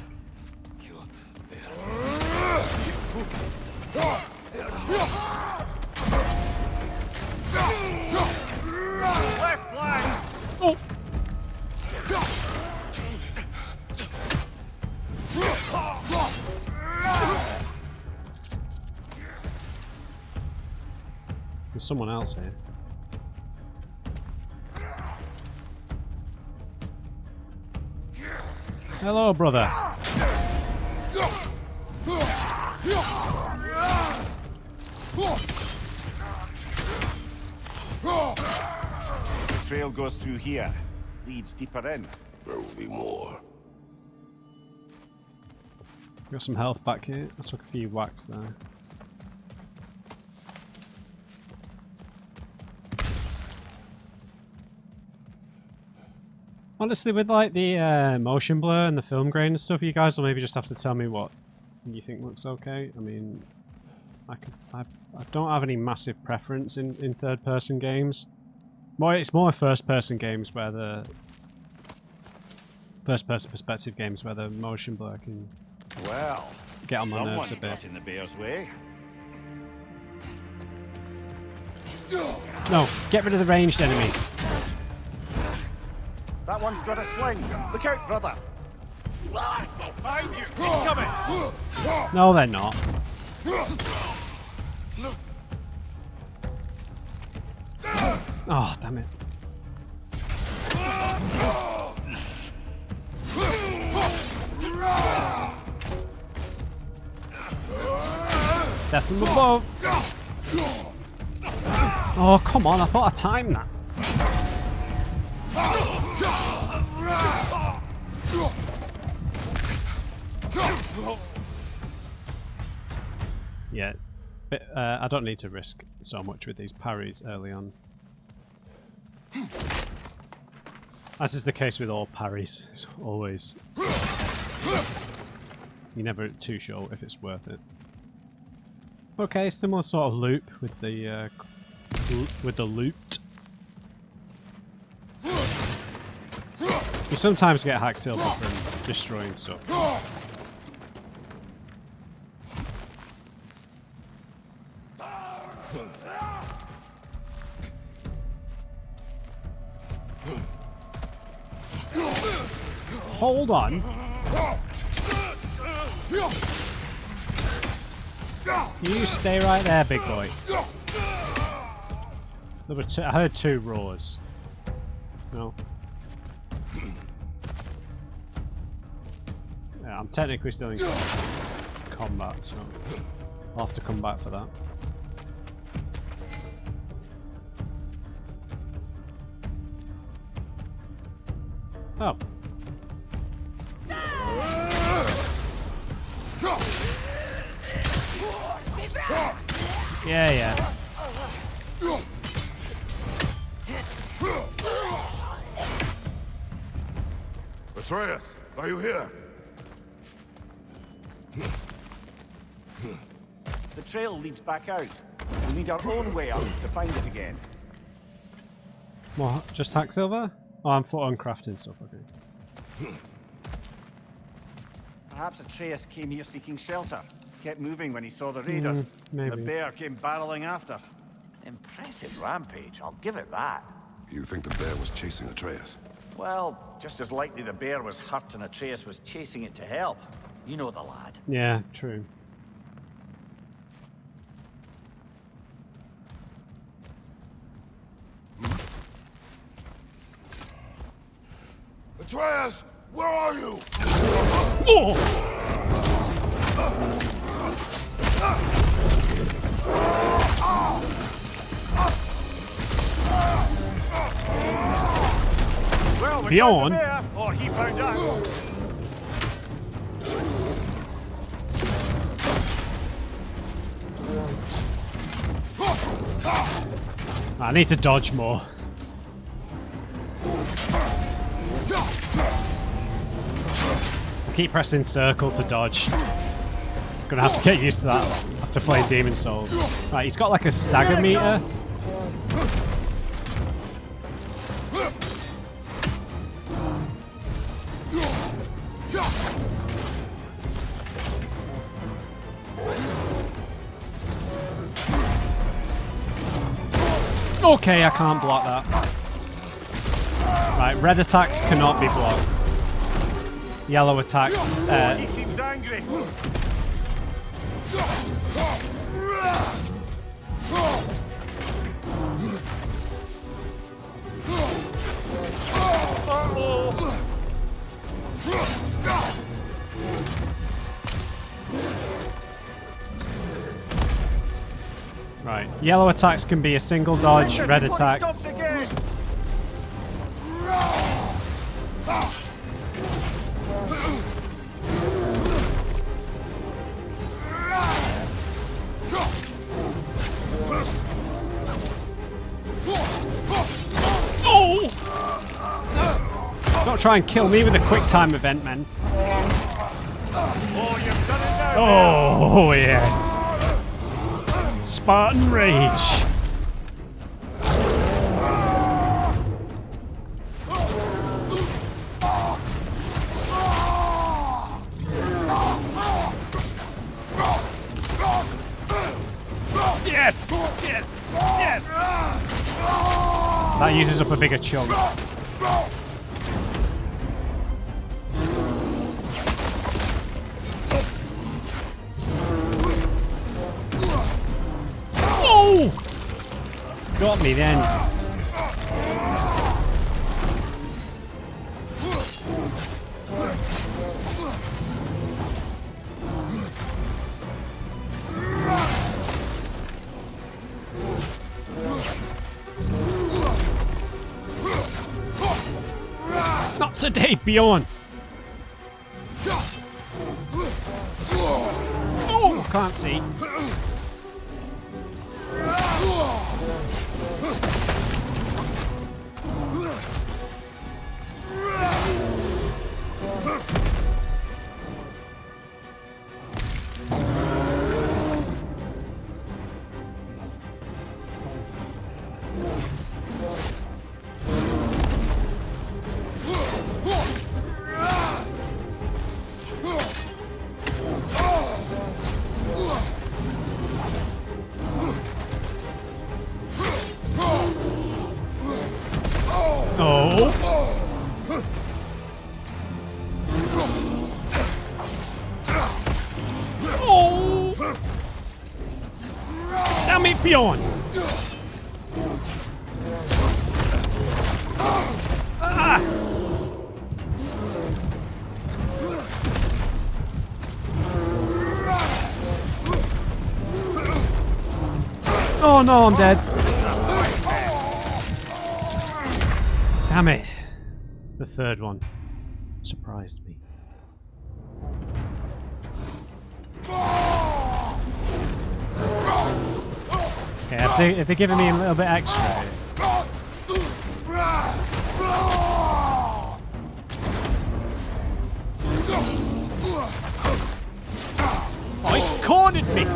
Left flank! Oh! There's someone else here. Hello, brother. The trail goes through here. Leads deeper in. There will be more. Got some health back here. I took a few whacks there. Honestly, with like the motion blur and the film grain and stuff, you guys will maybe just have to tell me what you think looks okay. I mean, I don't have any massive preference in third-person games. It's more first-person games where the first-person perspective games where the motion blur can get on my nerves a bit. Got in the bear's way. No, get rid of the ranged enemies. That one's got a sling. Look out, brother. Behind you. Keep coming. No, they're not. Oh, damn it. Death from above. Oh, come on. I thought I timed that. Yeah, but I don't need to risk so much with these parries early on. As is the case with all parries, it's always... You're never too sure if it's worth it. Okay, similar sort of loop with the loot. You sometimes get hack silver from destroying stuff. Hold on. You stay right there, big boy. There were I heard 2 roars. No. Yeah, I'm technically still in combat, so I'll have to come back for that. Oh. Yeah, yeah. Atreus, are you here? The trail leads back out. We need our own way up to find it again. What? Just hack silver? Oh, I'm for on crafting stuff, okay. Perhaps Atreus came here seeking shelter. Kept moving when he saw the raiders. Maybe. The bear came barreling after. Impressive rampage, I'll give it that. You think the bear was chasing Atreus? Well, just as likely the bear was hurt and Atreus was chasing it to help. You know the lad. Yeah, true. Atreus, where are you? Oh! Well, Bjorn? Or he found us. I need to dodge more. I keep pressing circle to dodge. Gonna have to get used to that after playing Demon Souls. Right, he's got like a stagger meter. Okay, I can't block that. Right, red attacks cannot be blocked. Yellow attacks. He seems angry. Right, yellow attacks can be a single dodge, red attacks. Oh! Don't try and kill me with a quick time event, man. Oh, yes. Spartan Rage. Yes! Yes! Yes! That uses up a bigger chunk. Oh! Got me then. Not today, Bjorn. can't see. Damn it, Bjorn! Ah! Oh no, I'm dead. Damn it. The third one surprised me. Okay, if they're giving me a little bit extra. Oh, he's cornered me!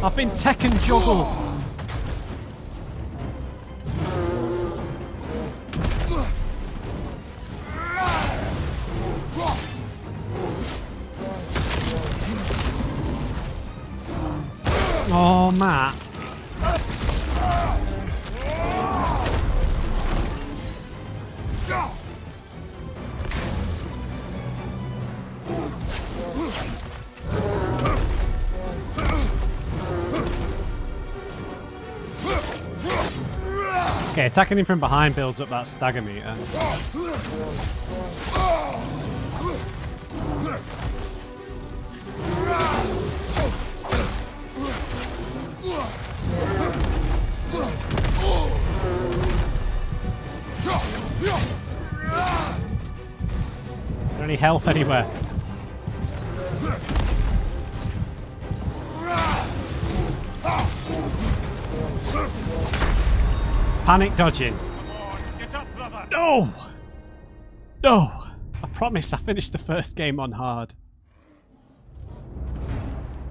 I've been Tekken juggled. Oh, Matt. Okay, attacking him from behind builds up that stagger meter. Is there any health anywhere? Panic dodging. Get up, brother. No! No! I promise I finished the first game on hard.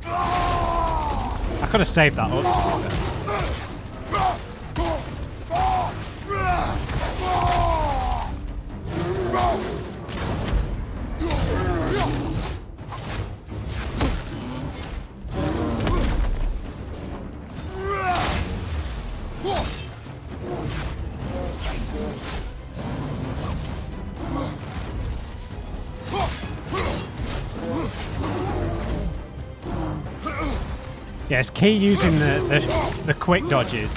I could have saved that up. Yeah, it's key using the quick dodges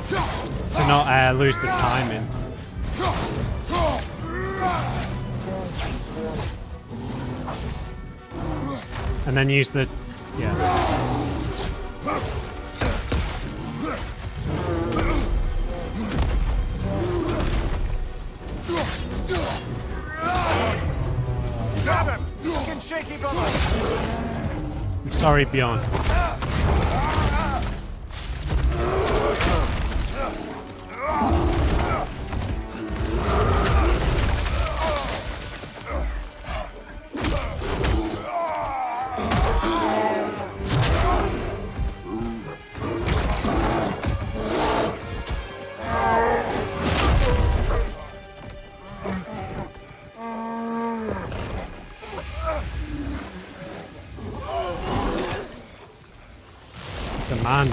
to not lose the timing. And then use the Grab him! Fucking shaky, brother! I'm sorry, Bjorn. It's a man.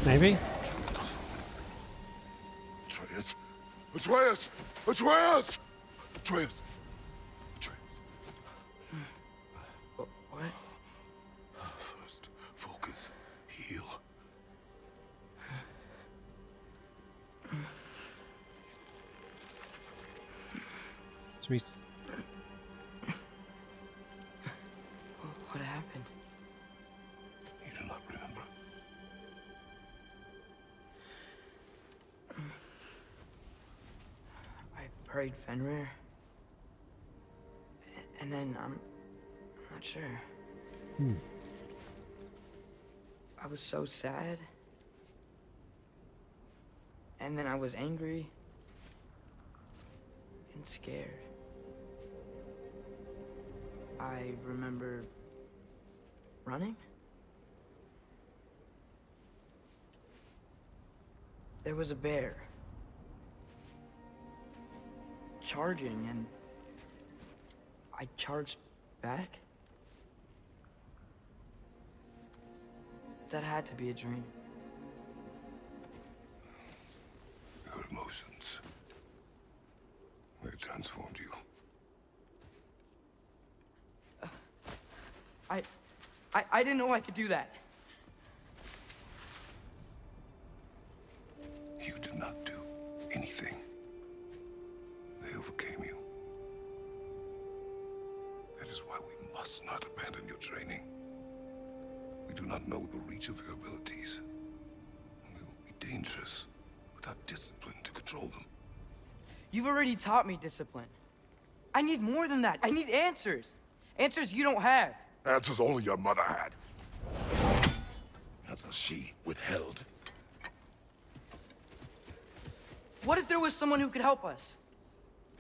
Maybe? Atreus! Atreus! Atreus! Atreus! Atreus. What? First, focus. Heal. Therese. What happened? You do not remember. I prayed Fenrir. And then I'm not sure. I was so sad. And then I was angry and scared. I remember running. There was a bear charging, and I charged back. That had to be a dream. Your emotions, they transformed you. I didn't know I could do that. You did not do anything. They overcame you. That is why we must not abandon your training. We do not know the reach of your abilities. They will be dangerous without discipline to control them. You've already taught me discipline. I need more than that. I need answers. Answers you don't have. Answers only your mother had. Answers she withheld. What if there was someone who could help us?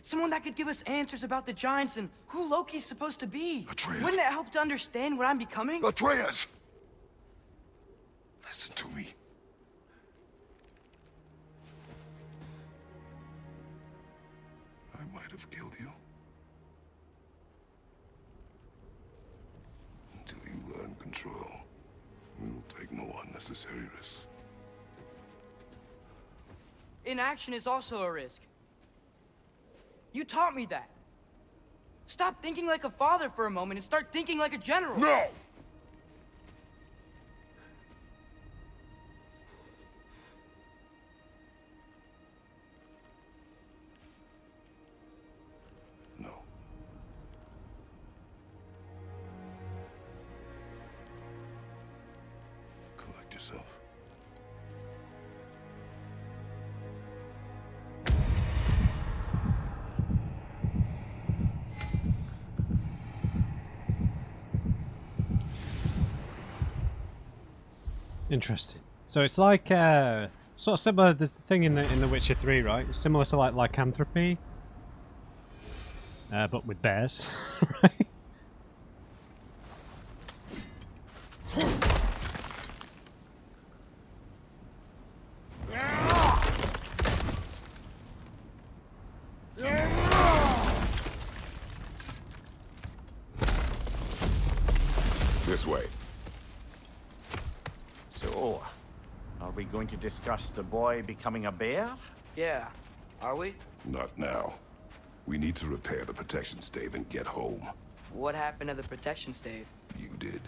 Someone that could give us answers about the giants and who Loki's supposed to be. Atreus. Wouldn't it help to understand what I'm becoming? Atreus! Listen to me. I might have killed you. Until you learn control, we will take no unnecessary risks. Inaction is also a risk. You taught me that. Stop thinking like a father for a moment and start thinking like a general. No! No. Collect yourself. Interesting. So it's like sort of similar. There's the thing in the Witcher 3, right? It's similar to like lycanthropy, but with bears, right? This way. So, are we going to discuss the boy becoming a bear? Yeah, are we? Not now. We need to repair the protection stave and get home. What happened to the protection stave? You did.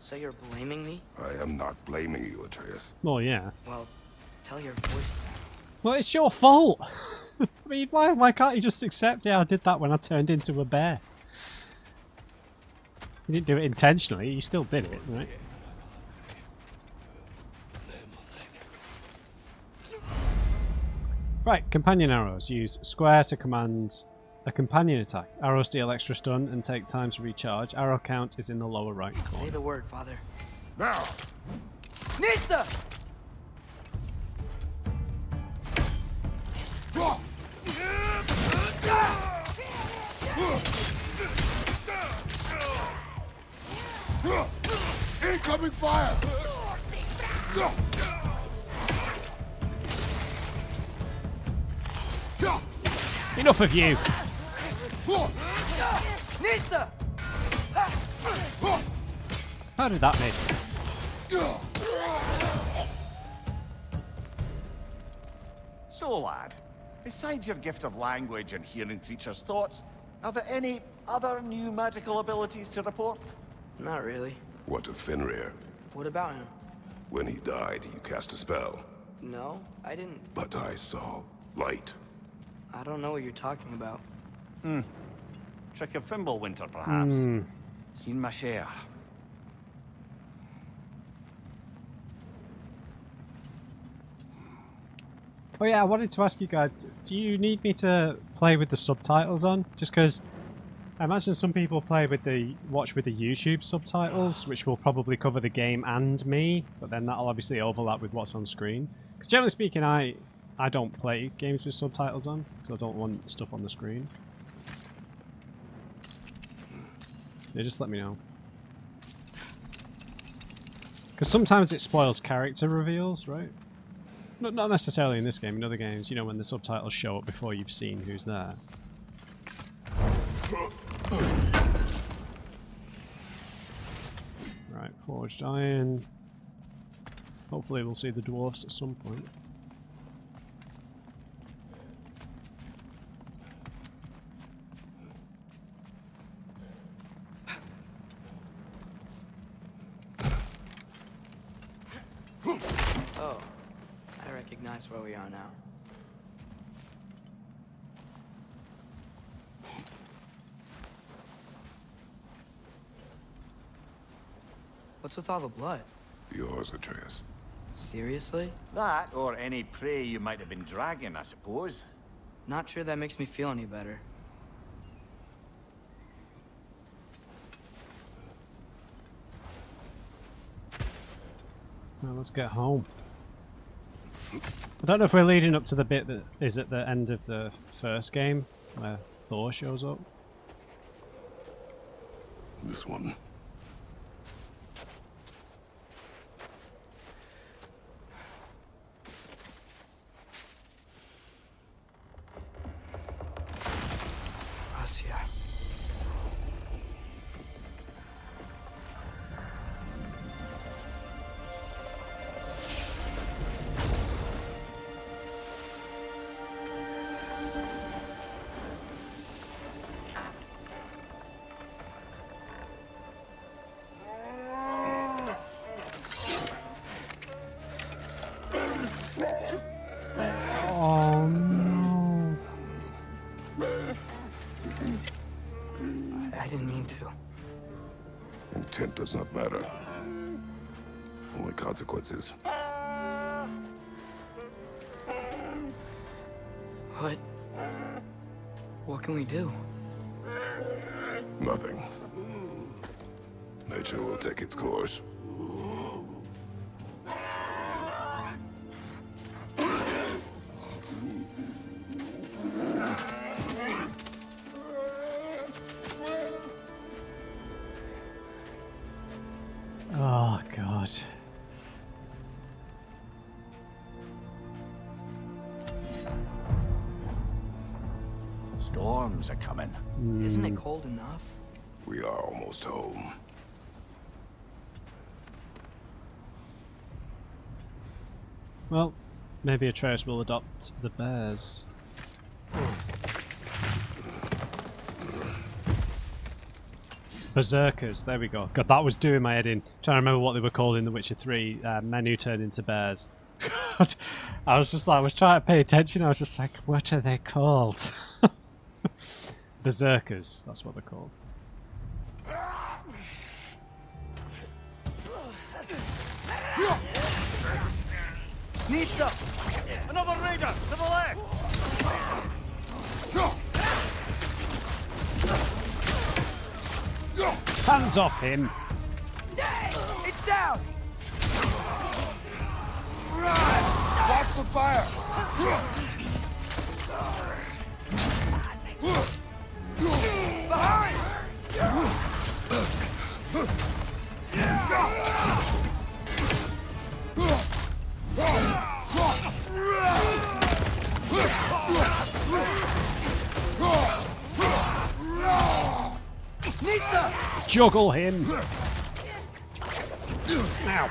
So you're blaming me? I am not blaming you, Atreus. Well, yeah. Well, tell your voice that. Well, it's your fault. I mean, why can't you just accept? Yeah, I did that when I turned into a bear. You didn't do it intentionally. You still did it, right? Right, companion arrows. Use square to command a companion attack. Arrows deal extra stun and take time to recharge. Arrow count is in the lower right Say corner. the word, Father. Now! Nista! Incoming fire! Enough of you! Nista! How did that miss? So, lad, besides your gift of language and hearing creatures' thoughts, are there any other new magical abilities to report? Not really. What of Fenrir? What about him? When he died, you cast a spell. No, I didn't. But I saw light. I don't know what you're talking about. Trick of Fimbulwinter, perhaps? Seen my share. Oh yeah, I wanted to ask you guys, do you need me to play with the subtitles on? Just because I imagine some people watch with the YouTube subtitles, which will probably cover the game and me, but then that'll obviously overlap with what's on screen. Because generally speaking, I don't play games with subtitles on, because I don't want stuff on the screen. Yeah, just let me know. Because sometimes it spoils character reveals, right? Not necessarily in this game, in other games, you know, when the subtitles show up before you've seen who's there. Right, forged iron. Hopefully we'll see the dwarfs at some point. Oh, I recognize where we are now. What's with all the blood? Yours, Atreus. Seriously? That, or any prey you might have been dragging, I suppose. Not sure that makes me feel any better. Well, let's get home. I don't know if we're leading up to the bit that is at the end of the first game, where Thor shows up. This one. Oh no. I didn't mean to. Intent does not matter. Only consequences. What can we do? Nothing. Nature will take its course. Oh god. Storms are coming. Isn't it cold enough? We are almost home. Well, maybe Atreus will adopt the bears. Berserkers, there we go. God, that was doing my head in. Trying to remember what they were called in The Witcher 3, men who turn into bears. I was just like, I was trying to pay attention, I was just like, what are they called? Berserkers, that's what they're called. Nista! Another raider to the left! Hands off him! It's down! Watch the fire! Behind! Juggle him! Ow!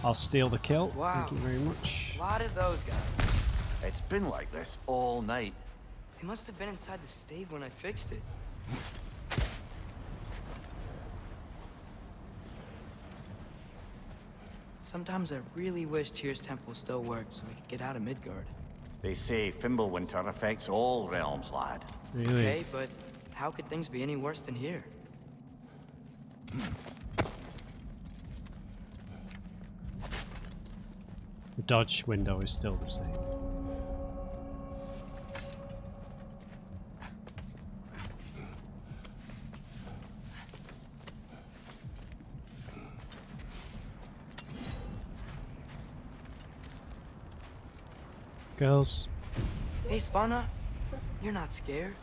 I'll steal the kill. Wow. Thank you very much. A lot of those guys. It's been like this all night. They must have been inside the stave when I fixed it. Sometimes I really wish Tyr's temple still worked so we could get out of Midgard. They say Fimbulwinter affects all realms, lad. Really? Okay, but how could things be any worse than here? The dodge window is still the same. Girls. Hey, Svanna. You're not scared.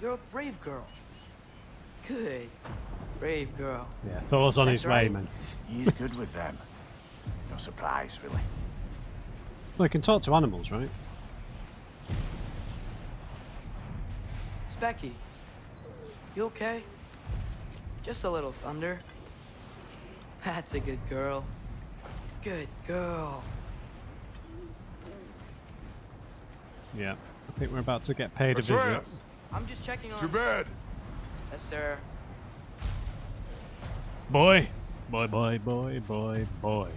You're a brave girl. Good. Brave girl. Yeah, Thor's on his That's way, right. man. He's good with them. No surprise, really. Well, he can talk to animals, right? Specky. You okay? Just a little thunder. That's a good girl. Good girl. Yeah. I think we're about to get paid a visit. Atreus! I'm just checking on... To bed! Yes, sir. Boy. Boy, boy, boy, boy, boy.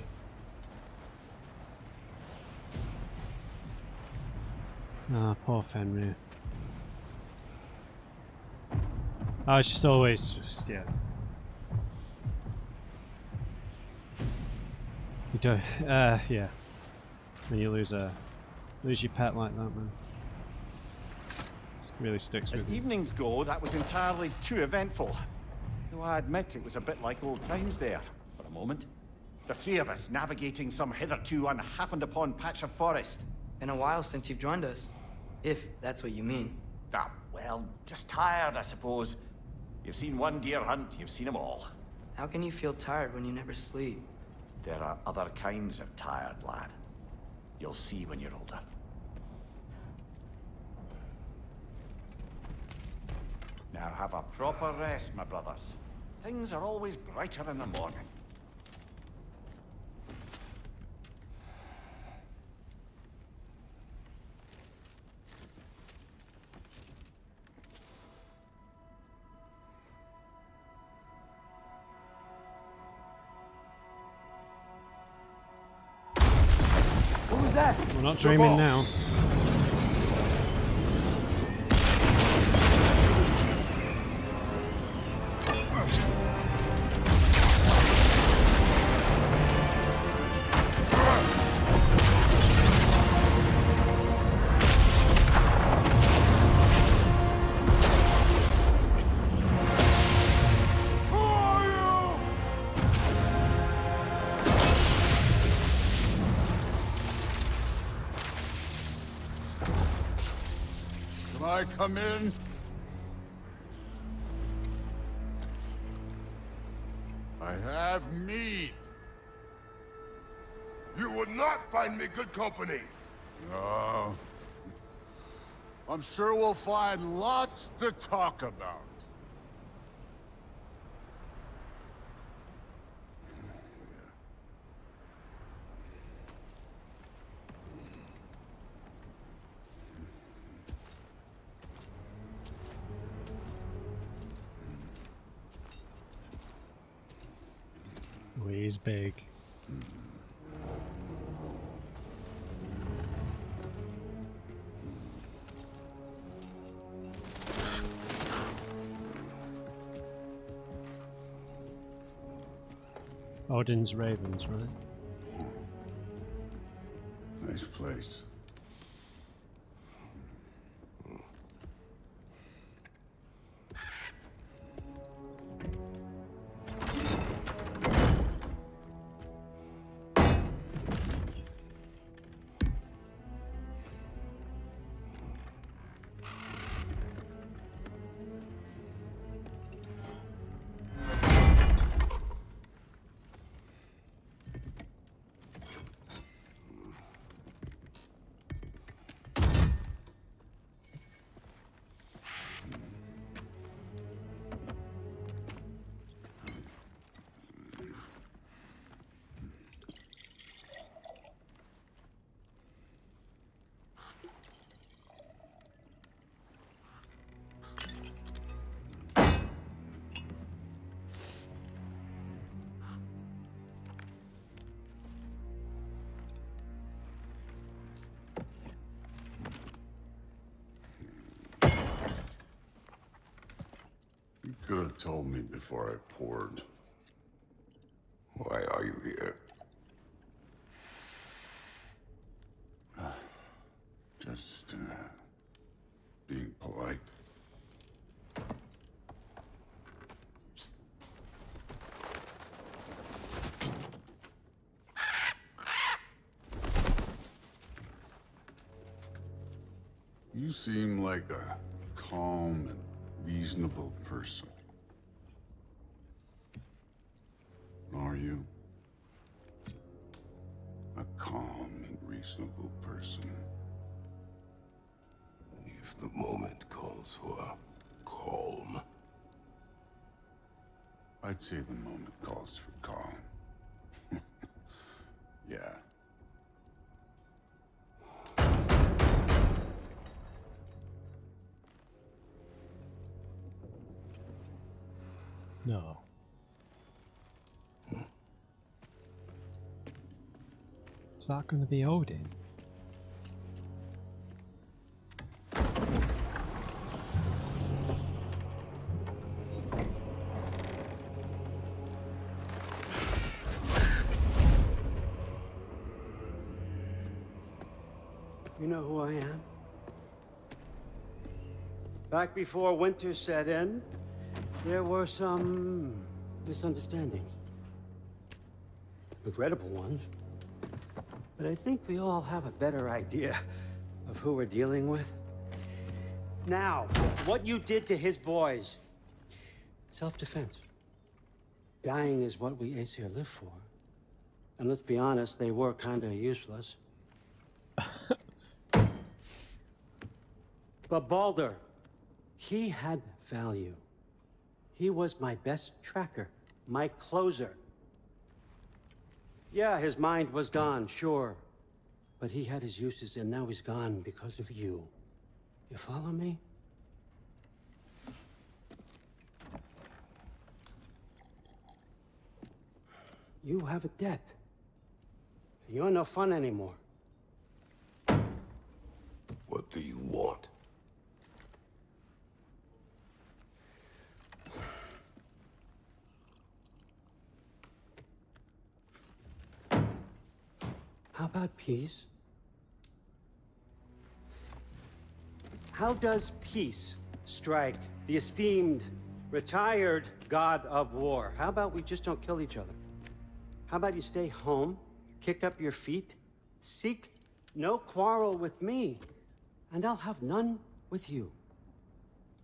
Ah, poor Fenrir. Oh, it's just always just, yeah. You do, yeah. When you lose your pet like that, man. It really sticks As with you. evenings go, that was entirely too eventful. Though I admit it was a bit like old times there, for a moment. The three of us navigating some hitherto unhappened upon patch of forest. Been a while since you've joined us. If that's what you mean. Ah, well, just tired, I suppose. You've seen one deer hunt, you've seen them all. How can you feel tired when you never sleep? There are other kinds of tired, lad. You'll see when you're older. Now have a proper rest, my brothers. Things are always brighter in the morning. What was that? We're not dreaming now. Can I come in? I have mead. You would not find me good company. No. I'm sure we'll find lots to talk about. Oh, he's big. Odin's ravens, right? Nice place. You could have told me before I poured. Why are you here? Just, being polite. You seem like a calm and reasonable person. Are you? A calm and reasonable person. If the moment calls for calm. I'd say the moment calls for calm. Yeah. No. Is that going to be Odin? You know who I am? Back before winter set in, there were some misunderstandings. Regrettable ones. But I think we all have a better idea of who we're dealing with. Now, what you did to his boys. Self-defense. Dying is what we Aesir live for. And let's be honest, they were kinda useless. But Baldur, he had value. He was my best tracker, my closer. Yeah, his mind was gone, sure. But he had his uses, and now he's gone because of you. You follow me? You have a debt. You're no fun anymore. What do you want? How about peace? How does peace strike the esteemed, retired god of war? How about we just don't kill each other? How about you stay home, kick up your feet, seek no quarrel with me, and I'll have none with you.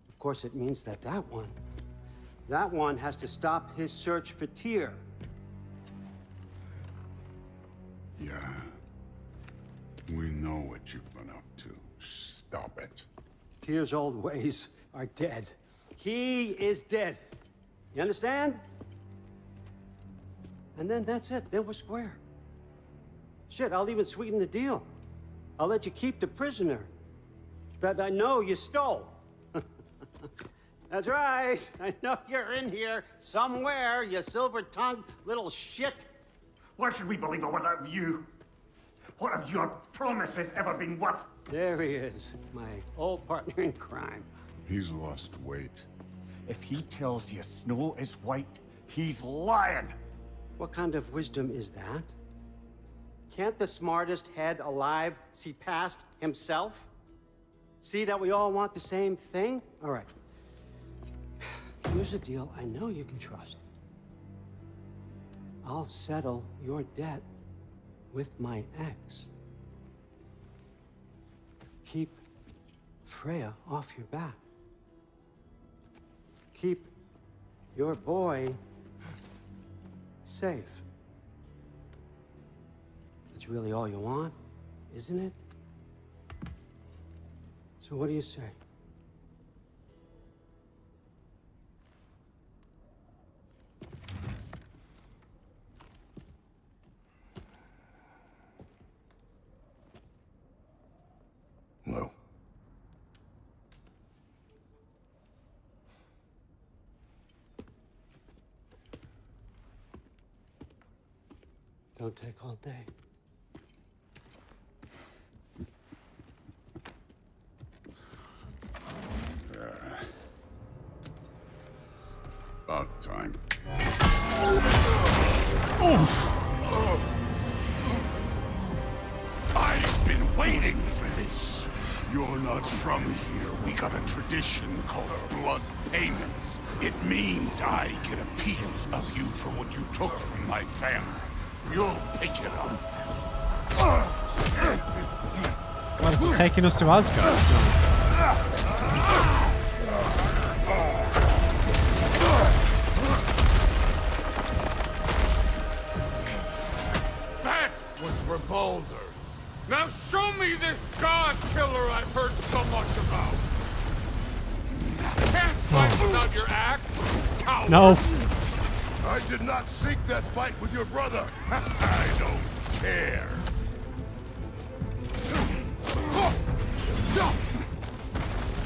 Of course, it means that that one has to stop his search for Tyr. Yeah. We know what you've been up to. Stop it. Tyr's old ways are dead. He is dead. You understand? And then that's it. Then we're square. Shit, I'll even sweeten the deal. I'll let you keep the prisoner that I know you stole. That's right. I know you're in here somewhere, you silver-tongued little shit. Why should we believe a word out of you? What have your promises ever been worth? There he is, my old partner in crime. He's lost weight. If he tells you snow is white, he's lying. What kind of wisdom is that? Can't the smartest head alive see past himself? See that we all want the same thing? All right. Here's a deal I know you can trust. I'll settle your debt with my ex. Keep Freya off your back. Keep your boy safe. That's really all you want, isn't it? So what do you say? No. Don't take all day. About time. I've been waiting for this. You're not from here. We got a tradition called blood payments. It means I get a piece of you for what you took from my family. You'll pick it up. Gotta Is it taking us to Asgard? That was for Baldur. Now show me this god killer I've heard so much about. Can't fight without your axe, coward. No. I did not seek that fight with your brother. I don't care.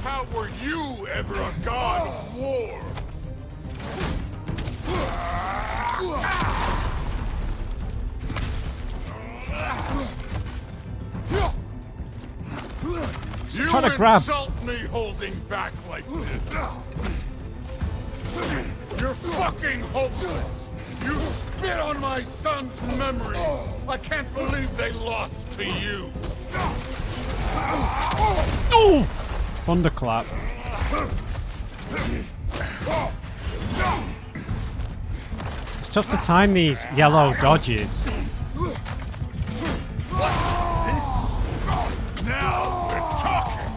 How were you ever a god of war? You trying to grab. insult me holding back like this. You're fucking hopeless. You spit on my son's memory. I can't believe they lost to you. Oh! Thunderclap. It's tough to time these yellow dodges. Now we're talking.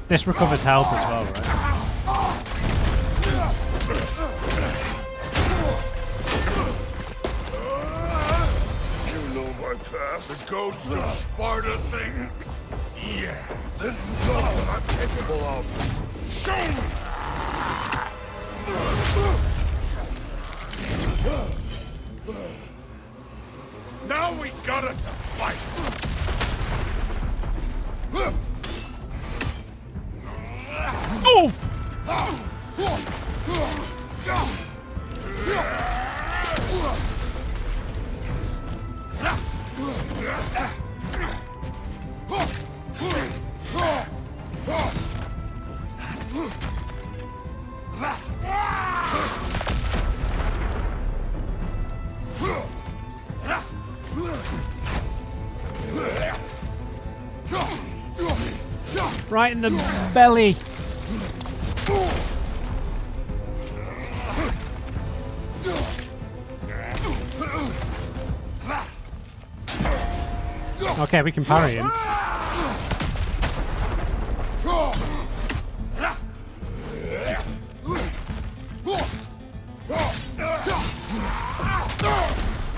This recovers health as well, right? You know my past. The ghost of Sparta thing? Yeah. Then you know what I'm capable of. Show me! Now we got us a fight. Oh! Right in the belly. Okay, we can parry him.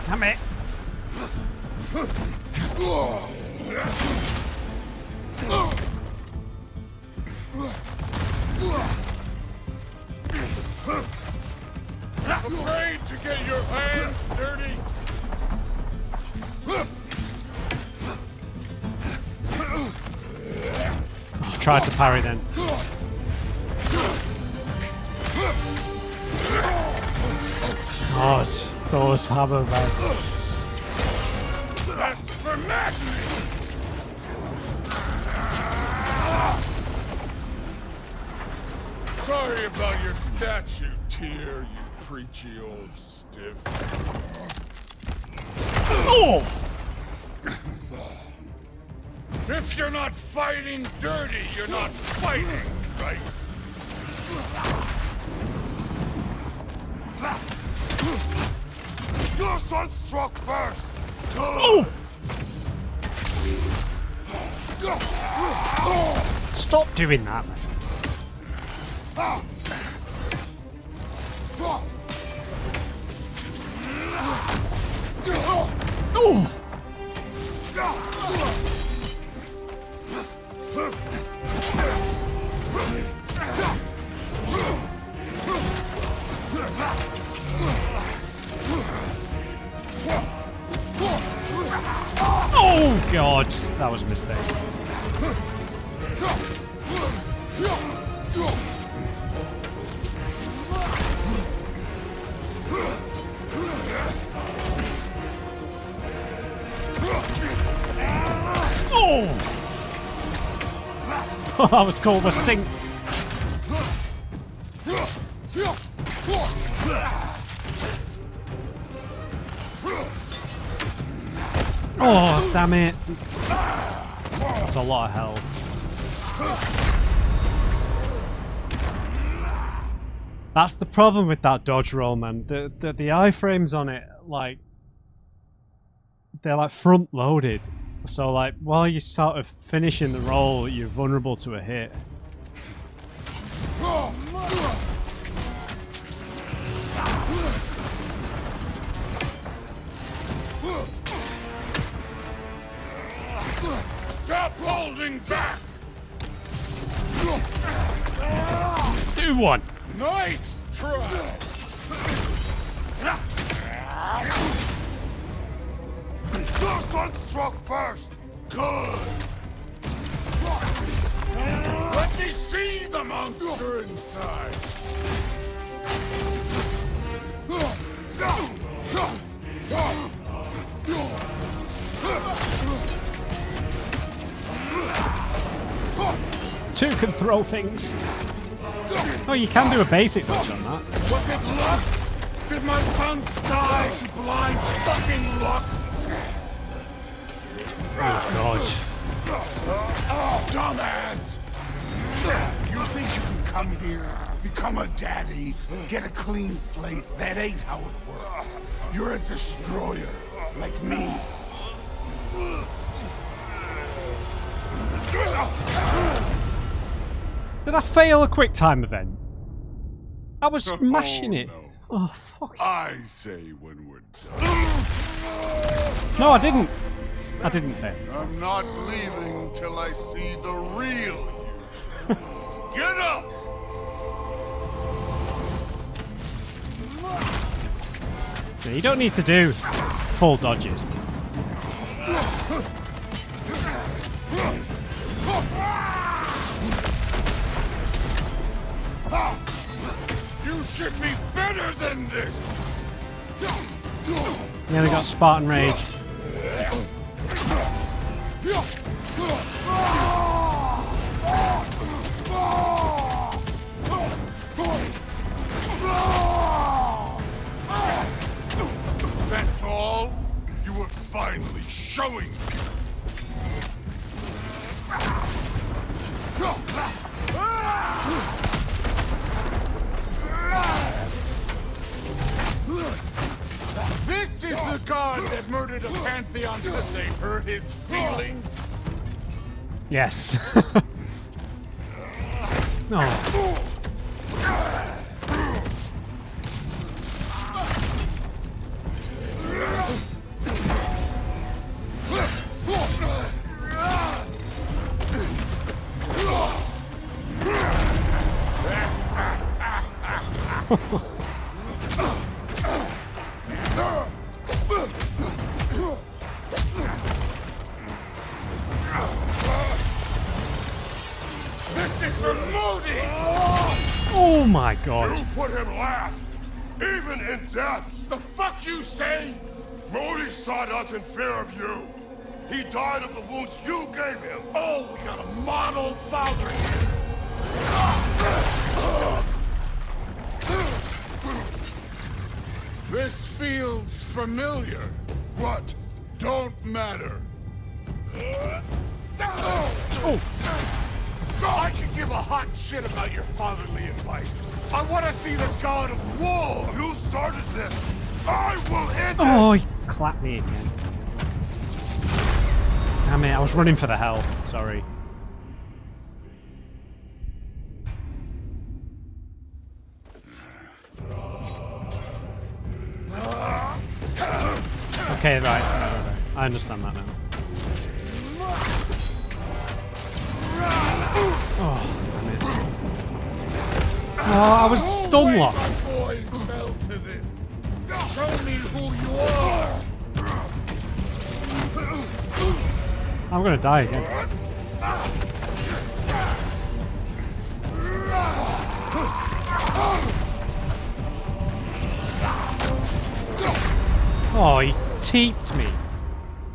Damn it. Afraid to get your hands dirty? Try to parry then. Oh, it's Thor's hammer, man. That's for madness! Sorry about your statue, Tyr, you preachy old stiff. Oh! If you're not fighting dirty, you're not fighting, right? Your son struck first. Oh! Stop doing that, man. Oh! Oh god, that was a mistake. Oh! That was called a sink. Oh, damn it. That's a lot of health. That's the problem with that dodge roll, man. The iframes on it, like, they're like front loaded. So, like, while you're sort of finishing the roll, you're vulnerable to a hit. Stop holding back! Do one! Nice try! This one struck first! Good! Let me see the monster inside! Two can throw things. Oh, you can do a basic touch on that. Was it luck? Did my son die to blind fucking luck? Oh, Dumbass! You think you can come here, become a daddy, get a clean slate? That ain't how it works. You're a destroyer, like me. Did I fail a quick time event? I was smashing it. No. Oh, fuck. I say when we're done. No, I didn't. I didn't fail. I'm not leaving till I see the real you. Get up! So you don't need to do full dodges. You should be better than this! Then we got Spartan Rage. That's all? You were finally showing me. This is the god that murdered a pantheon because they hurt his feelings? Yes. No. This is for Modi! Oh my god. You put him last, even in death. The fuck you say? Modi sought out in fear of you. He died of the wounds you gave him. Oh, we got a model father here. This feels familiar. What? Don't matter. Oh. I can give a hot shit about your fatherly advice. I want to see the god of war. You started this. I will end it. Oh, he clapped me again. Damn it, I was running for the hell. Sorry. Okay, right. I understand that now. Oh, damn it. Oh, I was stun locked. Show me who you are. I'm gonna die again. Oh, he teeped me.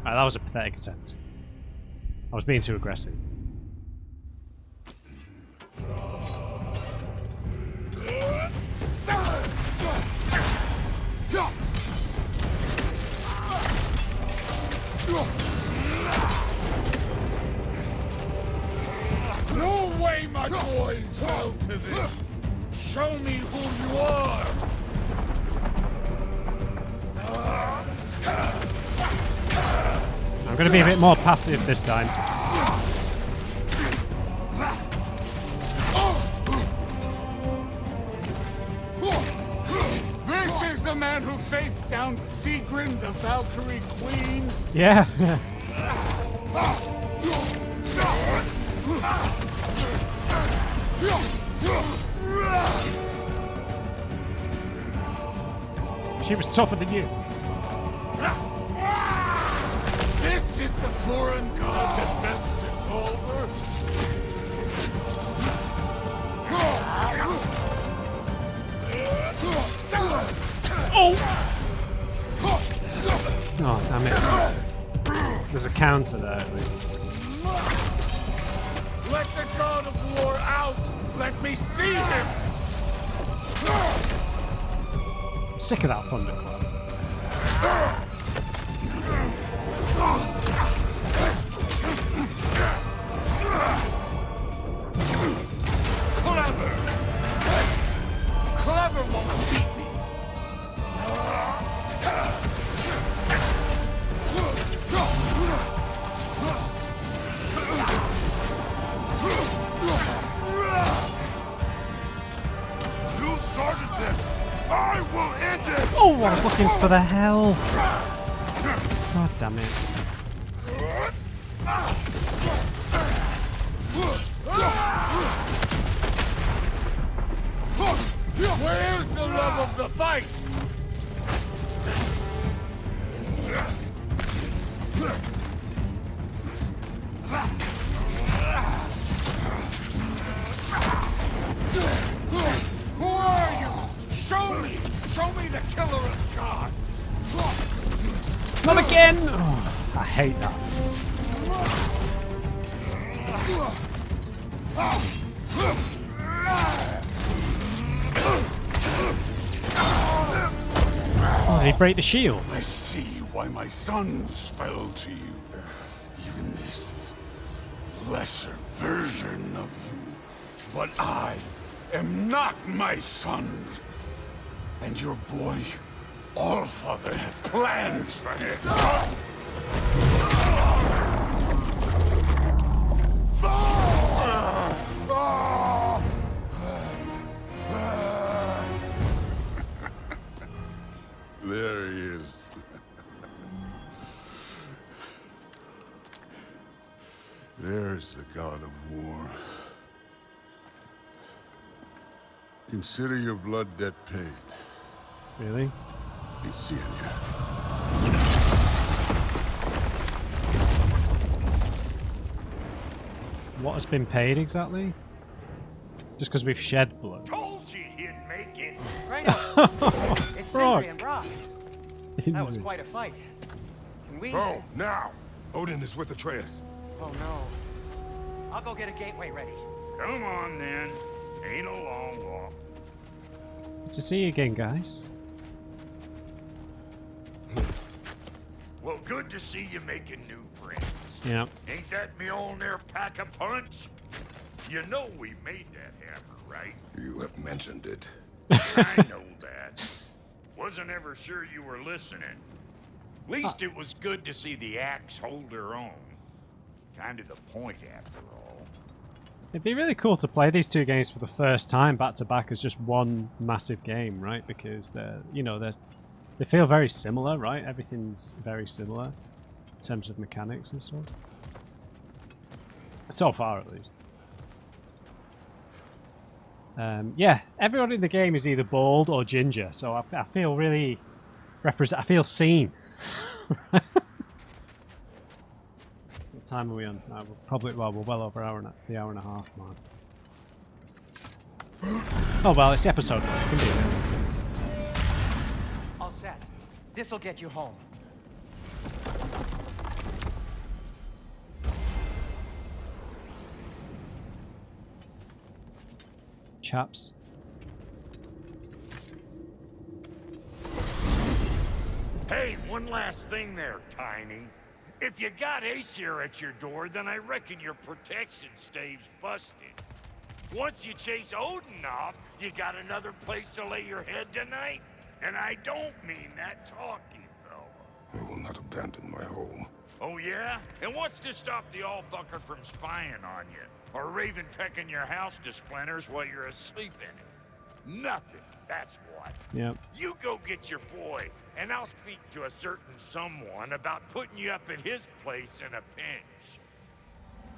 Right, that was a pathetic attempt. I was being too aggressive. No way my boys fell to this. Show me who you are. I'm going to be a bit more passive this time. This is the man who faced down Sigrun, the Valkyrie Queen. Yeah. She was tougher than you. This is the foreign god that best involved her. Oh! Oh, damn it. There's a counter there, at least. Let the god of war out! Let me see him! I'm sick of that thunderclap. Clever won't beat me! You started this! I will end it! Oh, I was looking for the hell. God damn it. Where's the love of the fight? Who are you? Show me! Show me the killer of God! Not again! Oh, I hate that. Oh, did he break the shield? I see why my sons fell to you. Even this lesser version of you. But I am not my sons. And your boy, Allfather, has plans for him. There he is. There's the god of war. Consider your blood debt paid. Really? Be seeing you. What has been paid exactly? Just because we've shed blood. Told you he'd make it. Kratos! It's Rock. Sindri and Brock. That was quite a fight. Can we... Oh, now! Odin is with Atreus. Oh no. I'll go get a gateway ready. Come on then. Ain't a long walk. Good to see you again, guys. Well, good to see you making new friends. Yeah. Ain't that me old there pack a punch? You know we made that hammer, right? You have mentioned it. I know that. Wasn't ever sure you were listening. Least it was good to see the axe hold her own. Kind of the point, after all. It'd be really cool to play these two games for the first time back to back as just one massive game, right? Because they feel very similar, right? Everything's very similar in terms of mechanics and stuff. So far, at least. Yeah, everyone in the game is either bald or ginger, so I feel really I feel seen. What time are we on? We're probably we're well over the hour and a half mark. Oh well, it's the episode 1. You can do it. All set. This'll get you home. Chaps. Hey, one last thing there, Tiny. If you got Aesir at your door, then I reckon your protection stave's busted. Once you chase Odin off, you got another place to lay your head tonight? And I don't mean that talky fella. I will not abandon my home. Oh yeah? And what's to stop the all-fucker from spying on you? Or raven pecking your house to splinters while you're asleep in it? Nothing, that's what. Yep. You go get your boy, and I'll speak to a certain someone about putting you up at his place in a pinch.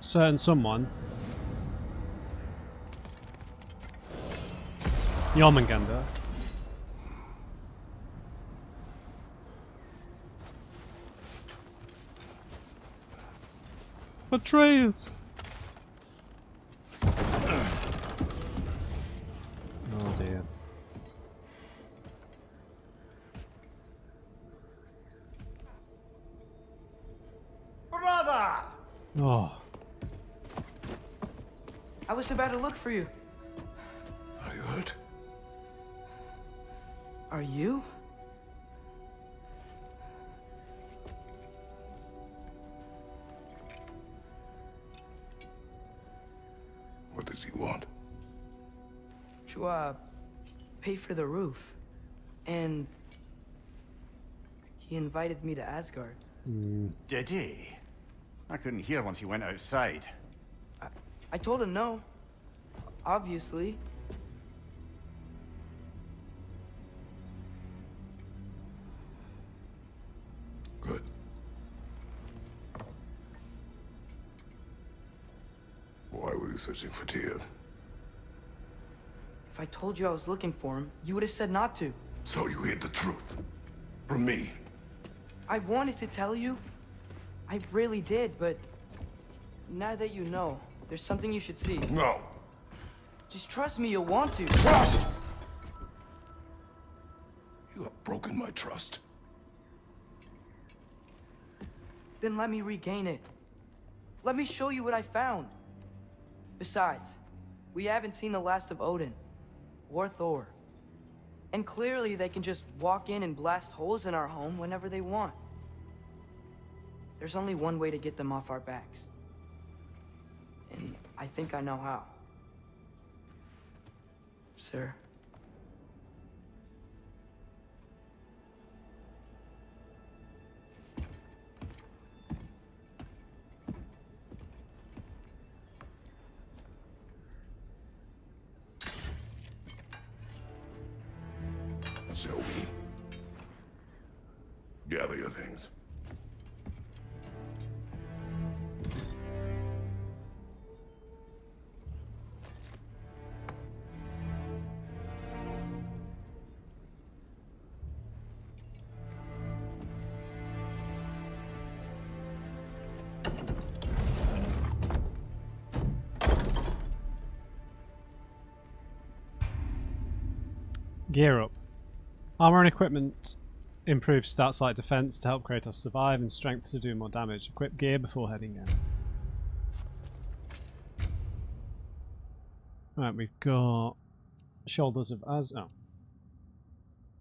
Certain someone. Jormungandr. Atreus! Oh dear. Brother! Oh. I was about to look for you. Are you hurt? Are you? What does he want? To, pay for the roof. And he invited me to Asgard. Did he? I couldn't hear once he went outside. I told him no. Obviously. Good. Why were you searching for Tyr? If I told you I was looking for him, you would have said not to. So you hid the truth from me. I wanted to tell you. I really did, but now that you know, there's something you should see. No. Just trust me, you'll want to. Trust! You have broken my trust. Then let me regain it. Let me show you what I found. Besides, we haven't seen the last of Odin or Thor. And clearly they can just walk in and blast holes in our home whenever they want. There's only one way to get them off our backs. And I think I know how. Sir. Shall we? Gather your things. Gear up. Armor and equipment improve stats like defense to help Kratos survive and strength to do more damage. Equip gear before heading in. Right, we've got Shoulders of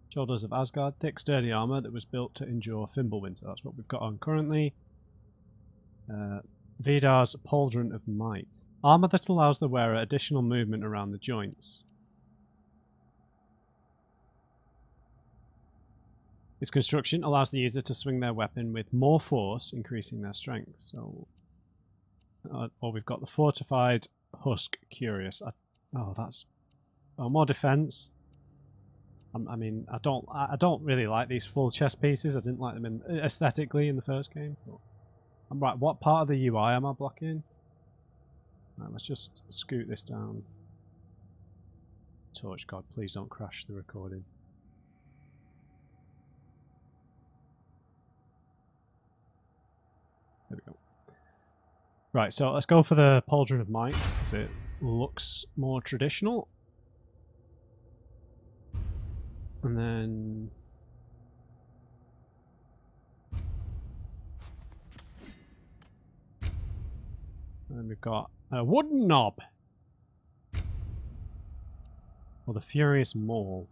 Shoulders of Asgard, thick sturdy armor that was built to endure Fimbulwinter. That's what we've got on currently. Vidar's Pauldron of Might. Armor that allows the wearer additional movement around the joints. Its construction allows the user to swing their weapon with more force, increasing their strength. So, or we've got the Fortified Husk Curious. More defense. I mean, I don't really like these full chest pieces. I didn't like them aesthetically in the first game. But I'm right. What part of the UI am I blocking? Right, let's just scoot this down. Torch, God, please don't crash the recording. There we go. Right, so let's go for the Pauldron of Might, because it looks more traditional. And then... we've got a wooden knob. Or the Furious Maul.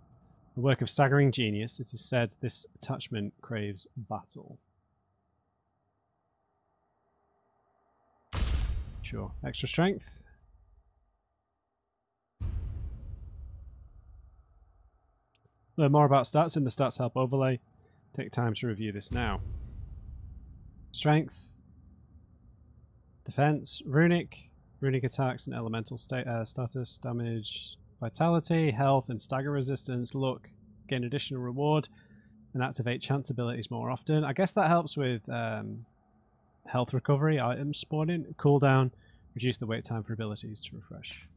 A work of staggering genius, it is said this attachment craves battle. Sure. Extra strength. Learn more about stats in the Stats Help overlay. Take time to review this now. Strength, defense, runic attacks and elemental status, damage, vitality, health, and stagger resistance. Luck, gain additional reward, and activate chance abilities more often. I guess that helps with health recovery, items spawning, cooldown, reduce the wait time for abilities to refresh.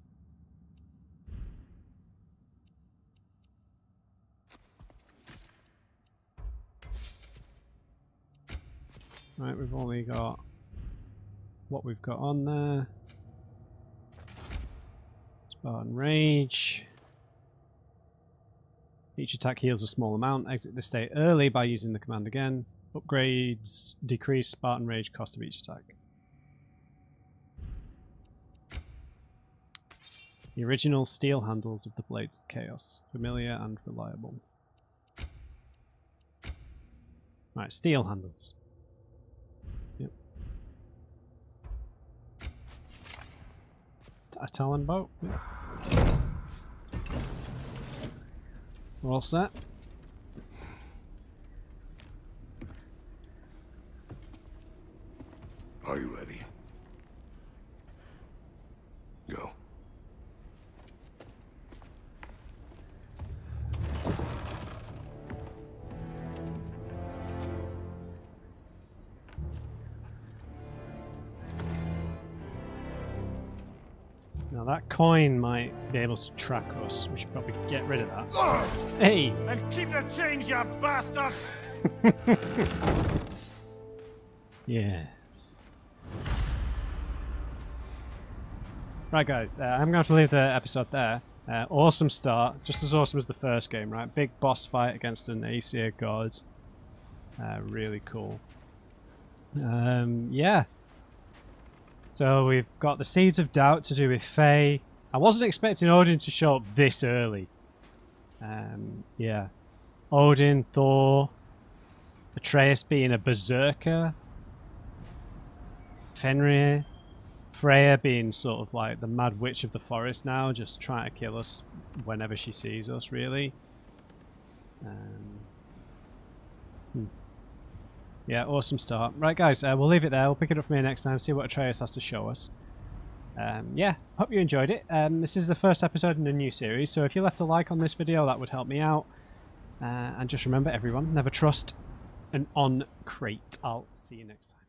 Right, we've only got what we've got on there. Spartan Rage. Each attack heals a small amount. Exit the state early by using the command again. Upgrades decrease Spartan Rage cost of each attack. The original steel handles of the Blades of Chaos. Familiar and reliable. Right, steel handles. Yep. A Talon boat. Yep. We're all set. Are you ready? Go. Now that coin might be able to track us. We should probably get rid of that. Hey! And keep the change, you bastard! Yes. Right guys, I'm going to have to leave the episode there. Awesome start, just as awesome as the first game, right? Big boss fight against an Aesir god. Really cool. Yeah. So we've got the Seeds of Doubt to do with Faye. I wasn't expecting Odin to show up this early. Yeah. Odin, Thor, Atreus being a berserker, Fenrir, Freya being sort of like the mad witch of the forest now, just trying to kill us whenever she sees us, really. Yeah, awesome start. Right guys, we'll leave it there. We'll pick it up from here next time, see what Atreus has to show us. Yeah, hope you enjoyed it. This is the first episode in a new series, so if you left a like on this video, that would help me out. And just remember, everyone, never trust an on crate. I'll see you next time.